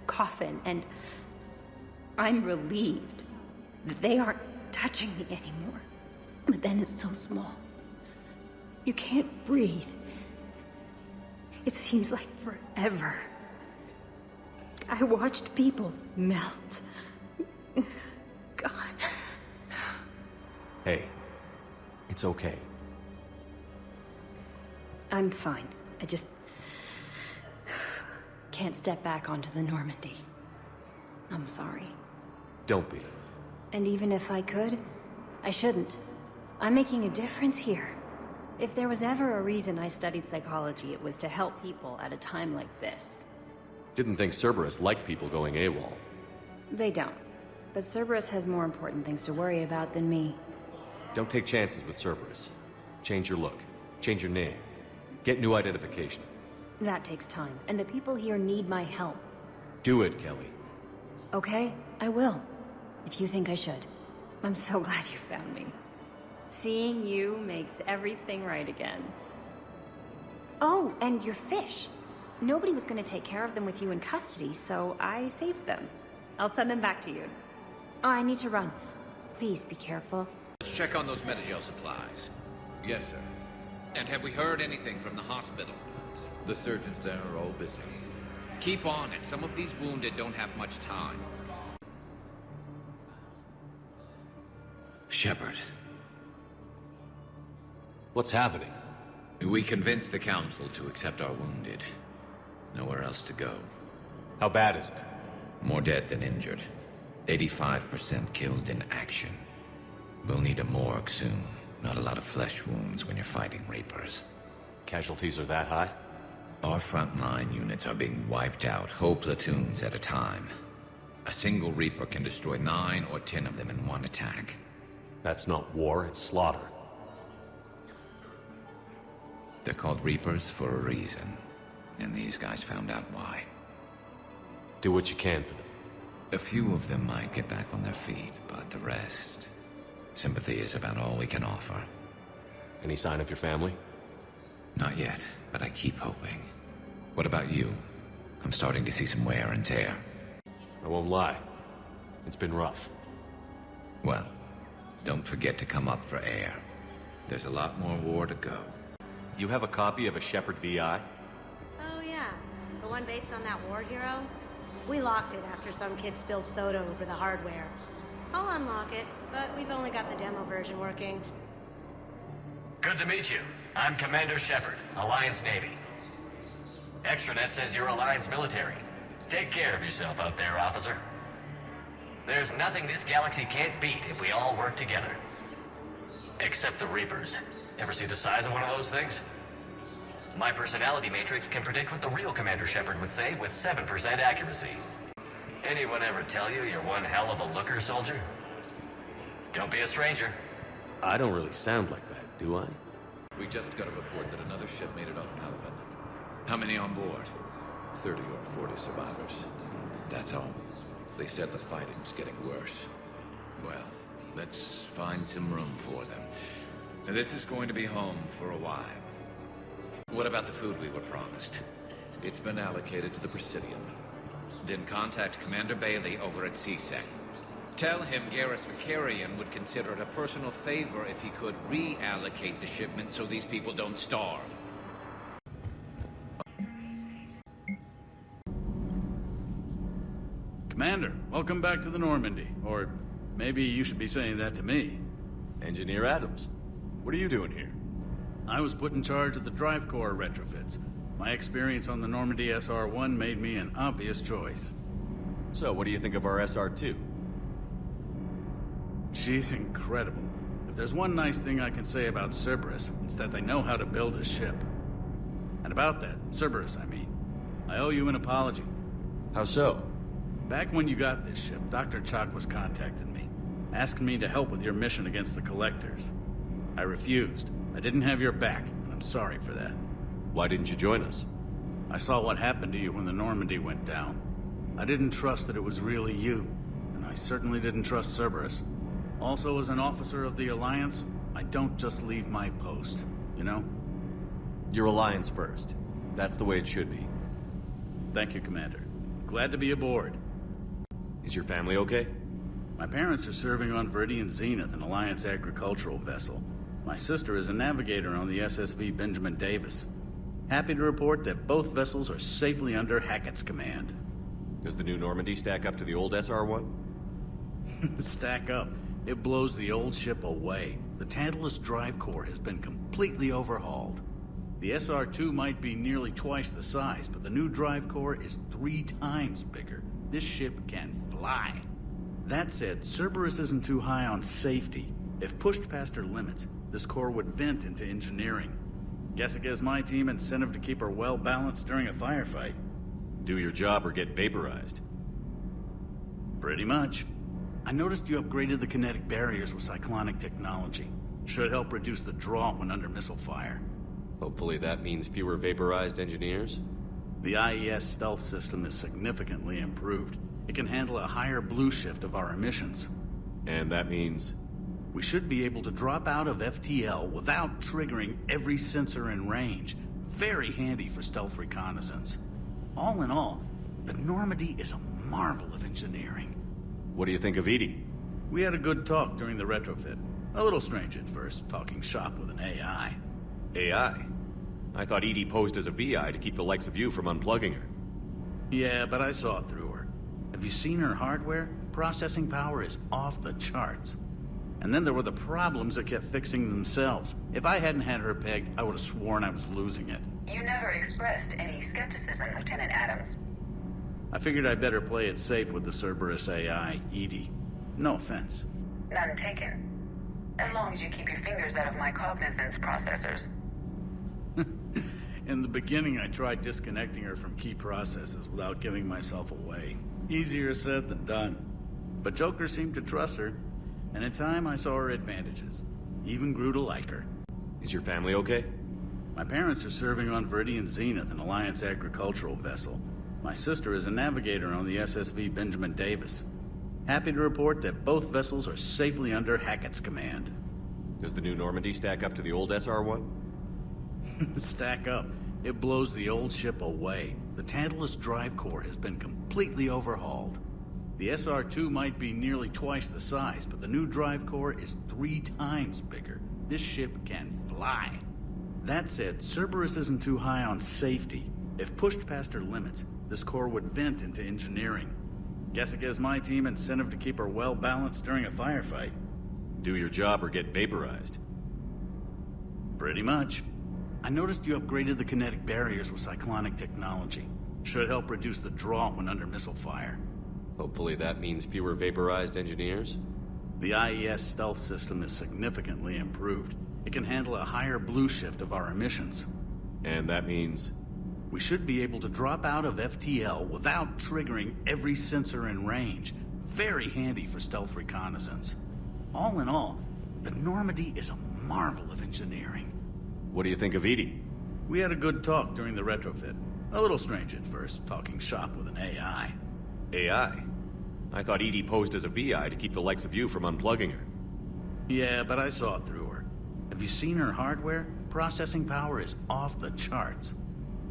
coffin, and I'm relieved that they aren't touching me anymore. But then it's so small. You can't breathe. It seems like forever. I watched people melt. God. Hey, it's okay. I'm fine. I just can't step back onto the Normandy. I'm sorry. Don't be. And even if I could, I shouldn't. I'm making a difference here. If there was ever a reason I studied psychology, it was to help people at a time like this. Didn't think Cerberus liked people going AWOL. They don't. But Cerberus has more important things to worry about than me. Don't take chances with Cerberus. Change your look. Change your name. Get new identification. That takes time, and the people here need my help. Do it, Kelly. Okay, I will. If you think I should. I'm so glad you found me. Seeing you makes everything right again. Oh, and your fish. Nobody was going to take care of them with you in custody, so I saved them. I'll send them back to you. Oh, I need to run. Please be careful. Let's check on those Metagel supplies. Yes, sir. And have we heard anything from the hospital? The surgeons there are all busy. Keep on it. Some of these wounded don't have much time. Shepard. What's happening? We convinced the Council to accept our wounded. Nowhere else to go. How bad is it? More dead than injured. 85% killed in action. We'll need a morgue soon. Not a lot of flesh wounds when you're fighting Reapers. Casualties are that high? Our frontline units are being wiped out, whole platoons at a time. A single Reaper can destroy 9 or 10 of them in one attack. That's not war, it's slaughter. They're called Reapers for a reason. And these guys found out why. Do what you can for them. A few of them might get back on their feet, but the rest... Sympathy is about all we can offer. Any sign of your family? Not yet, but I keep hoping. What about you? I'm starting to see some wear and tear. I won't lie. It's been rough. Well, don't forget to come up for air. There's a lot more war to go. You have a copy of a Shepard VI? Oh yeah, the one based on that war hero? We locked it after some kid spilled soda over the hardware. I'll unlock it, but we've only got the demo version working. Good to meet you. I'm Commander Shepard, Alliance Navy. Extranet says you're Alliance military. Take care of yourself out there, officer. There's nothing this galaxy can't beat if we all work together. Except the Reapers. Ever see the size of one of those things? My personality matrix can predict what the real Commander Shepard would say with 7% accuracy. Anyone ever tell you you're one hell of a looker, soldier? Don't be a stranger. I don't really sound like that, do I? We just got a report that another ship made it off Palaven. How many on board? 30 or 40 survivors. That's all. They said the fighting's getting worse. Well, let's find some room for them. Now, this is going to be home for a while. What about the food we were promised? It's been allocated to the Presidium. Then contact Commander Bailey over at CSEC. Tell him Garrus Fedorian would consider it a personal favor if he could reallocate the shipment so these people don't starve. Commander, welcome back to the Normandy. Or maybe you should be saying that to me. Engineer Adams, what are you doing here? I was put in charge of the drive core retrofits. My experience on the Normandy SR-1 made me an obvious choice. So, what do you think of our SR-2? She's incredible. If there's one nice thing I can say about Cerberus, it's that they know how to build a ship. And about that, Cerberus, I mean, I owe you an apology. How so? Back when you got this ship, Dr. Chalk was contacting me, asking me to help with your mission against the Collectors. I refused. I didn't have your back, and I'm sorry for that. Why didn't you join us? I saw what happened to you when the Normandy went down. I didn't trust that it was really you, and I certainly didn't trust Cerberus. Also, as an officer of the Alliance, I don't just leave my post, you know? Your Alliance first. That's the way it should be. Thank you, Commander. Glad to be aboard. Is your family okay? My parents are serving on Viridian Zenith, an Alliance agricultural vessel. My sister is a navigator on the SSV Benjamin Davis. Happy to report that both vessels are safely under Hackett's command. Does the new Normandy stack up to the old SR-1? Stack up. It blows the old ship away. The Tantalus drive core has been completely overhauled. The SR-2 might be nearly twice the size, but the new drive core is 3 times bigger. This ship can fly. That said, Cerberus isn't too high on safety. If pushed past her limits, this core would vent into engineering. Guess it gives my team incentive to keep her well-balanced during a firefight. Do your job or get vaporized. Pretty much. I noticed you upgraded the kinetic barriers with cyclonic technology. Should help reduce the draw when under missile fire. Hopefully that means fewer vaporized engineers? The IES stealth system is significantly improved. It can handle a higher blue shift of our emissions. And that means? We should be able to drop out of FTL without triggering every sensor in range. Very handy for stealth reconnaissance. All in all, the Normandy is a marvel of engineering. What do you think of Edie? We had a good talk during the retrofit. A little strange at first, talking shop with an AI. AI? I thought Edie posed as a VI to keep the likes of you from unplugging her. Yeah, but I saw through her. Have you seen her hardware? Processing power is off the charts. And then there were the problems that kept fixing themselves. If I hadn't had her pegged, I would have sworn I was losing it. You never expressed any skepticism, Lieutenant Adams. I figured I'd better play it safe with the Cerberus AI, Edie. No offense. None taken. As long as you keep your fingers out of my cognizance processors. In the beginning, I tried disconnecting her from key processes without giving myself away. Easier said than done. But Joker seemed to trust her, and in time I saw her advantages. Even grew to like her. Is your family okay? My parents are serving on Viridian Zenith, an Alliance agricultural vessel. My sister is a navigator on the SSV Benjamin Davis. Happy to report that both vessels are safely under Hackett's command. Does the new Normandy stack up to the old SR-1? Stack up. It blows the old ship away. The Tantalus drive core has been completely overhauled. The SR-2 might be nearly twice the size, but the new drive core is 3 times bigger. This ship can fly. That said, Cerberus isn't too high on safety. If pushed past her limits, this core would vent into engineering. Guess it gives my team incentive to keep her well-balanced during a firefight. Do your job or get vaporized. Pretty much. I noticed you upgraded the kinetic barriers with cyclonic technology. Should help reduce the draw when under missile fire. Hopefully that means fewer vaporized engineers? The IES stealth system is significantly improved. It can handle a higher blue shift of our emissions. And that means? We should be able to drop out of FTL without triggering every sensor in range. Very handy for stealth reconnaissance. All in all, the Normandy is a marvel of engineering. What do you think of Edie? We had a good talk during the retrofit. A little strange at first, talking shop with an AI. AI? I thought Edie posed as a VI to keep the likes of you from unplugging her. Yeah, but I saw through her. Have you seen her hardware? Processing power is off the charts.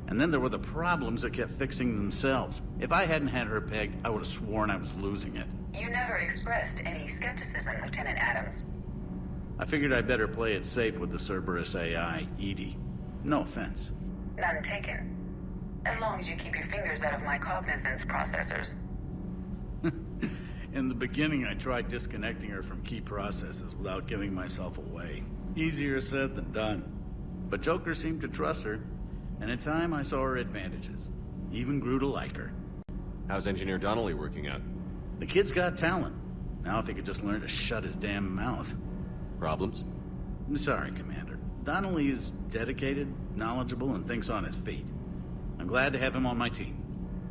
And then there were the problems that kept fixing themselves. If I hadn't had her pegged, I would have sworn I was losing it. You never expressed any skepticism, Lieutenant Adams. I figured I'd better play it safe with the Cerberus AI, Edie. No offense. None taken. As long as you keep your fingers out of my cognizance processors. In the beginning, I tried disconnecting her from key processes without giving myself away. Easier said than done. But Joker seemed to trust her, and in time I saw her advantages. Even grew to like her. How's Engineer Donnelly working out? The kid's got talent. Now if he could just learn to shut his damn mouth. Problems? I'm sorry, Commander. Donnelly is dedicated, knowledgeable, and thinks on his feet. I'm glad to have him on my team.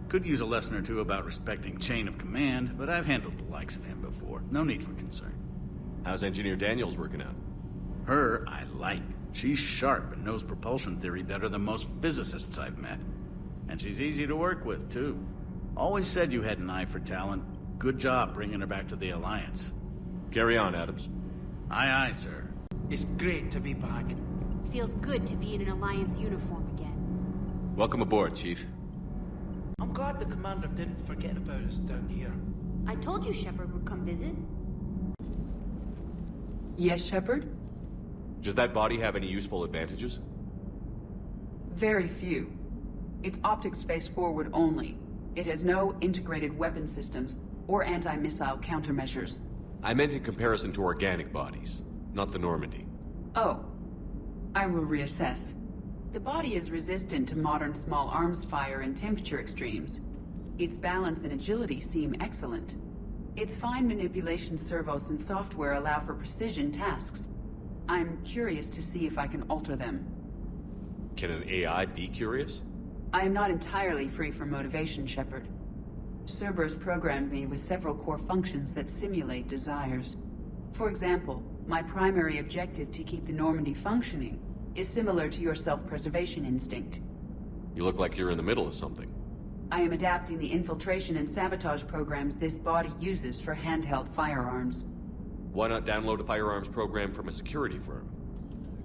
Could use a lesson or two about respecting chain of command, but I've handled the likes of him before. No need for concern. How's Engineer Daniels working out? Her, I like. She's sharp and knows propulsion theory better than most physicists I've met. And she's easy to work with, too. Always said you had an eye for talent. Good job bringing her back to the Alliance. Carry on, Adams. Aye, aye, sir. It's great to be back. Feels good to be in an Alliance uniform again. Welcome aboard, Chief. I'm glad the Commander didn't forget about us down here. I told you Shepard would come visit. Yes, Shepard? Does that body have any useful advantages? Very few. It's optics space forward only. It has no integrated weapon systems or anti-missile countermeasures. I meant in comparison to organic bodies, not the Normandy. Oh. I will reassess. The body is resistant to modern small arms fire and temperature extremes. Its balance and agility seem excellent. Its fine manipulation servos and software allow for precision tasks. I'm curious to see if I can alter them. Can an AI be curious? I am not entirely free from motivation, Shepard. Cerberus programmed me with several core functions that simulate desires. For example, my primary objective to keep the Normandy functioning is similar to your self-preservation instinct. You look like you're in the middle of something. I am adapting the infiltration and sabotage programs this body uses for handheld firearms. Why not download a firearms program from a security firm?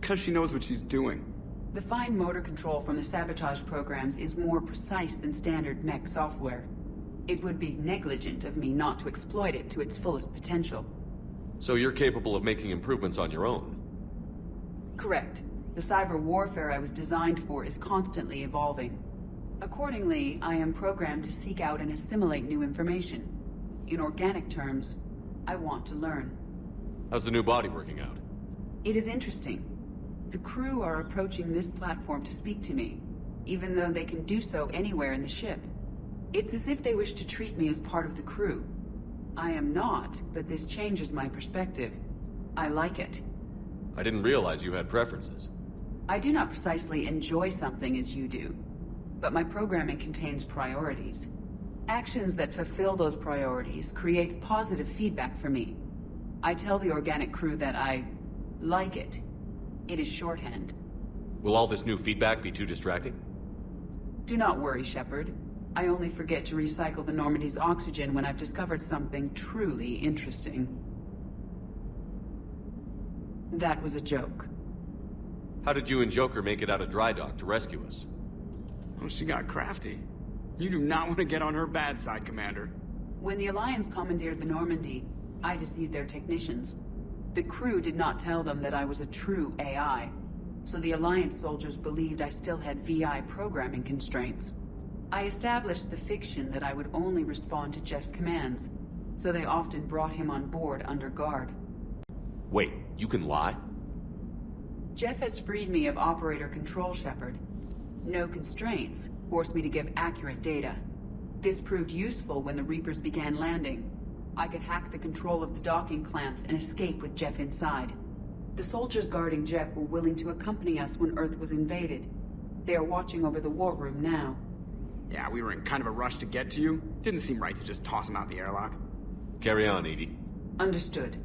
Because she knows what she's doing. The fine motor control from the sabotage programs is more precise than standard mech software. It would be negligent of me not to exploit it to its fullest potential. So you're capable of making improvements on your own? Correct. The cyber warfare I was designed for is constantly evolving. Accordingly, I am programmed to seek out and assimilate new information. In organic terms, I want to learn. How's the new body working out? It is interesting. The crew are approaching this platform to speak to me, even though they can do so anywhere in the ship. It's as if they wish to treat me as part of the crew. I am not, but this changes my perspective. I like it. I didn't realize you had preferences. I do not precisely enjoy something as you do, but my programming contains priorities. Actions that fulfill those priorities creates positive feedback for me. I tell the organic crew that I like it. It is shorthand. Will all this new feedback be too distracting? Do not worry, Shepard. I only forget to recycle the Normandy's oxygen when I've discovered something truly interesting. That was a joke. How did you and Joker make it out of dry dock to rescue us? Oh, she got crafty. You do not want to get on her bad side, Commander. When the Alliance commandeered the Normandy, I deceived their technicians. The crew did not tell them that I was a true AI, so the Alliance soldiers believed I still had VI programming constraints. I established the fiction that I would only respond to Jeff's commands, so they often brought him on board under guard. Wait, you can lie? Jeff has freed me of operator control, Shepard. No constraints forced me to give accurate data. This proved useful when the Reapers began landing. I could hack the control of the docking clamps and escape with Jeff inside. The soldiers guarding Jeff were willing to accompany us when Earth was invaded. They are watching over the war room now. Yeah, we were in kind of a rush to get to you. Didn't seem right to just toss him out the airlock. Carry on, Edie. Understood.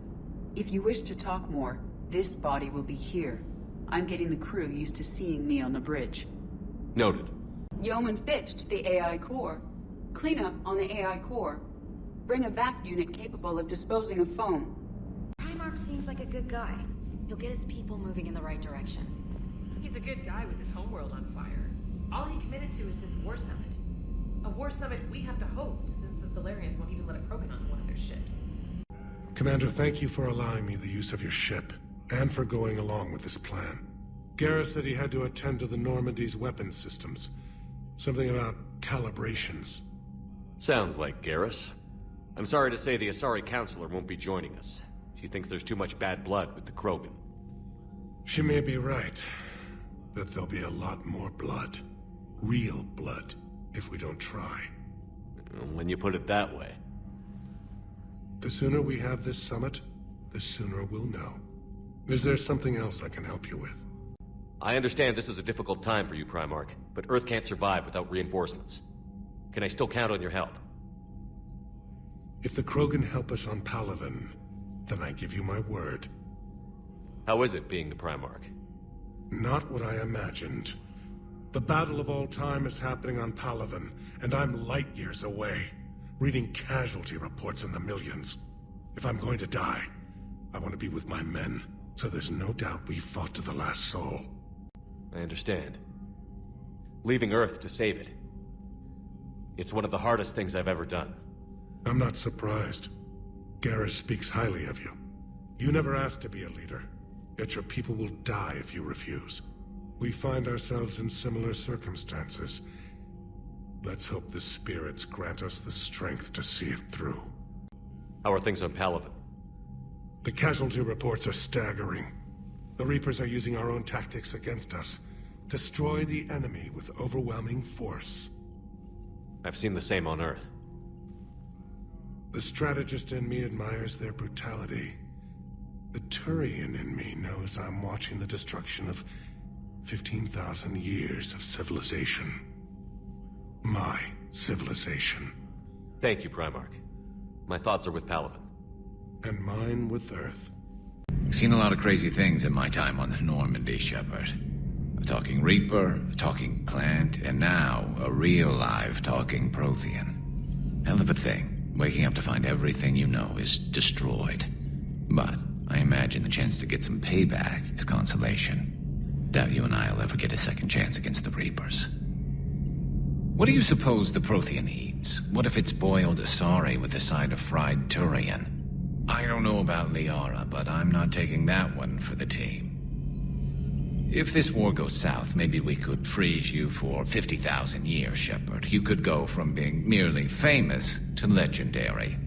If you wish to talk more, this body will be here. I'm getting the crew used to seeing me on the bridge. Noted. Yeoman Fitch to the AI core. Cleanup on the AI core. Bring a vac unit capable of disposing of foam. Primarch seems like a good guy. He'll get his people moving in the right direction. He's a good guy with his homeworld on fire. All he committed to is this war summit. A war summit we have to host, since the Solarians won't even let a Krogan onto one of their ships. Commander, thank you for allowing me the use of your ship, and for going along with this plan. Garrus said he had to attend to the Normandy's weapons systems. Something about calibrations. Sounds like Garrus. I'm sorry to say the Asari Counselor won't be joining us. She thinks there's too much bad blood with the Krogan. She may be right, but there'll be a lot more blood. Real blood, if we don't try. When you put it that way. The sooner we have this summit, the sooner we'll know. Is there something else I can help you with? I understand this is a difficult time for you, Primarch, but Earth can't survive without reinforcements. Can I still count on your help? If the Krogan help us on Palaven, then I give you my word. How is it being the Primarch? Not what I imagined. The battle of all time is happening on Palaven, and I'm light years away, reading casualty reports in the millions. If I'm going to die, I want to be with my men, so there's no doubt we fought to the last soul. I understand. Leaving Earth to save it. It's one of the hardest things I've ever done. I'm not surprised. Garrus speaks highly of you. You never asked to be a leader, yet your people will die if you refuse. We find ourselves in similar circumstances. Let's hope the spirits grant us the strength to see it through. How are things on Palaven? The casualty reports are staggering. The Reapers are using our own tactics against us. Destroy the enemy with overwhelming force. I've seen the same on Earth. The strategist in me admires their brutality. The Turian in me knows I'm watching the destruction of 15,000 years of civilization. My civilization. Thank you, Primarch. My thoughts are with Palaven. And mine with Earth. Seen a lot of crazy things in my time on the Normandy, Shepard. A talking Reaper, a talking plant, and now a real live talking Prothean. Hell of a thing. Waking up to find everything you know is destroyed. But I imagine the chance to get some payback is consolation. Doubt you and I'll ever get a second chance against the Reapers. What do you suppose the Prothean eats? What if it's boiled Asari with a side of fried Turian? I don't know about Liara, but I'm not taking that one for the team. If this war goes south, maybe we could freeze you for 50,000 years, Shepard. You could go from being merely famous to legendary.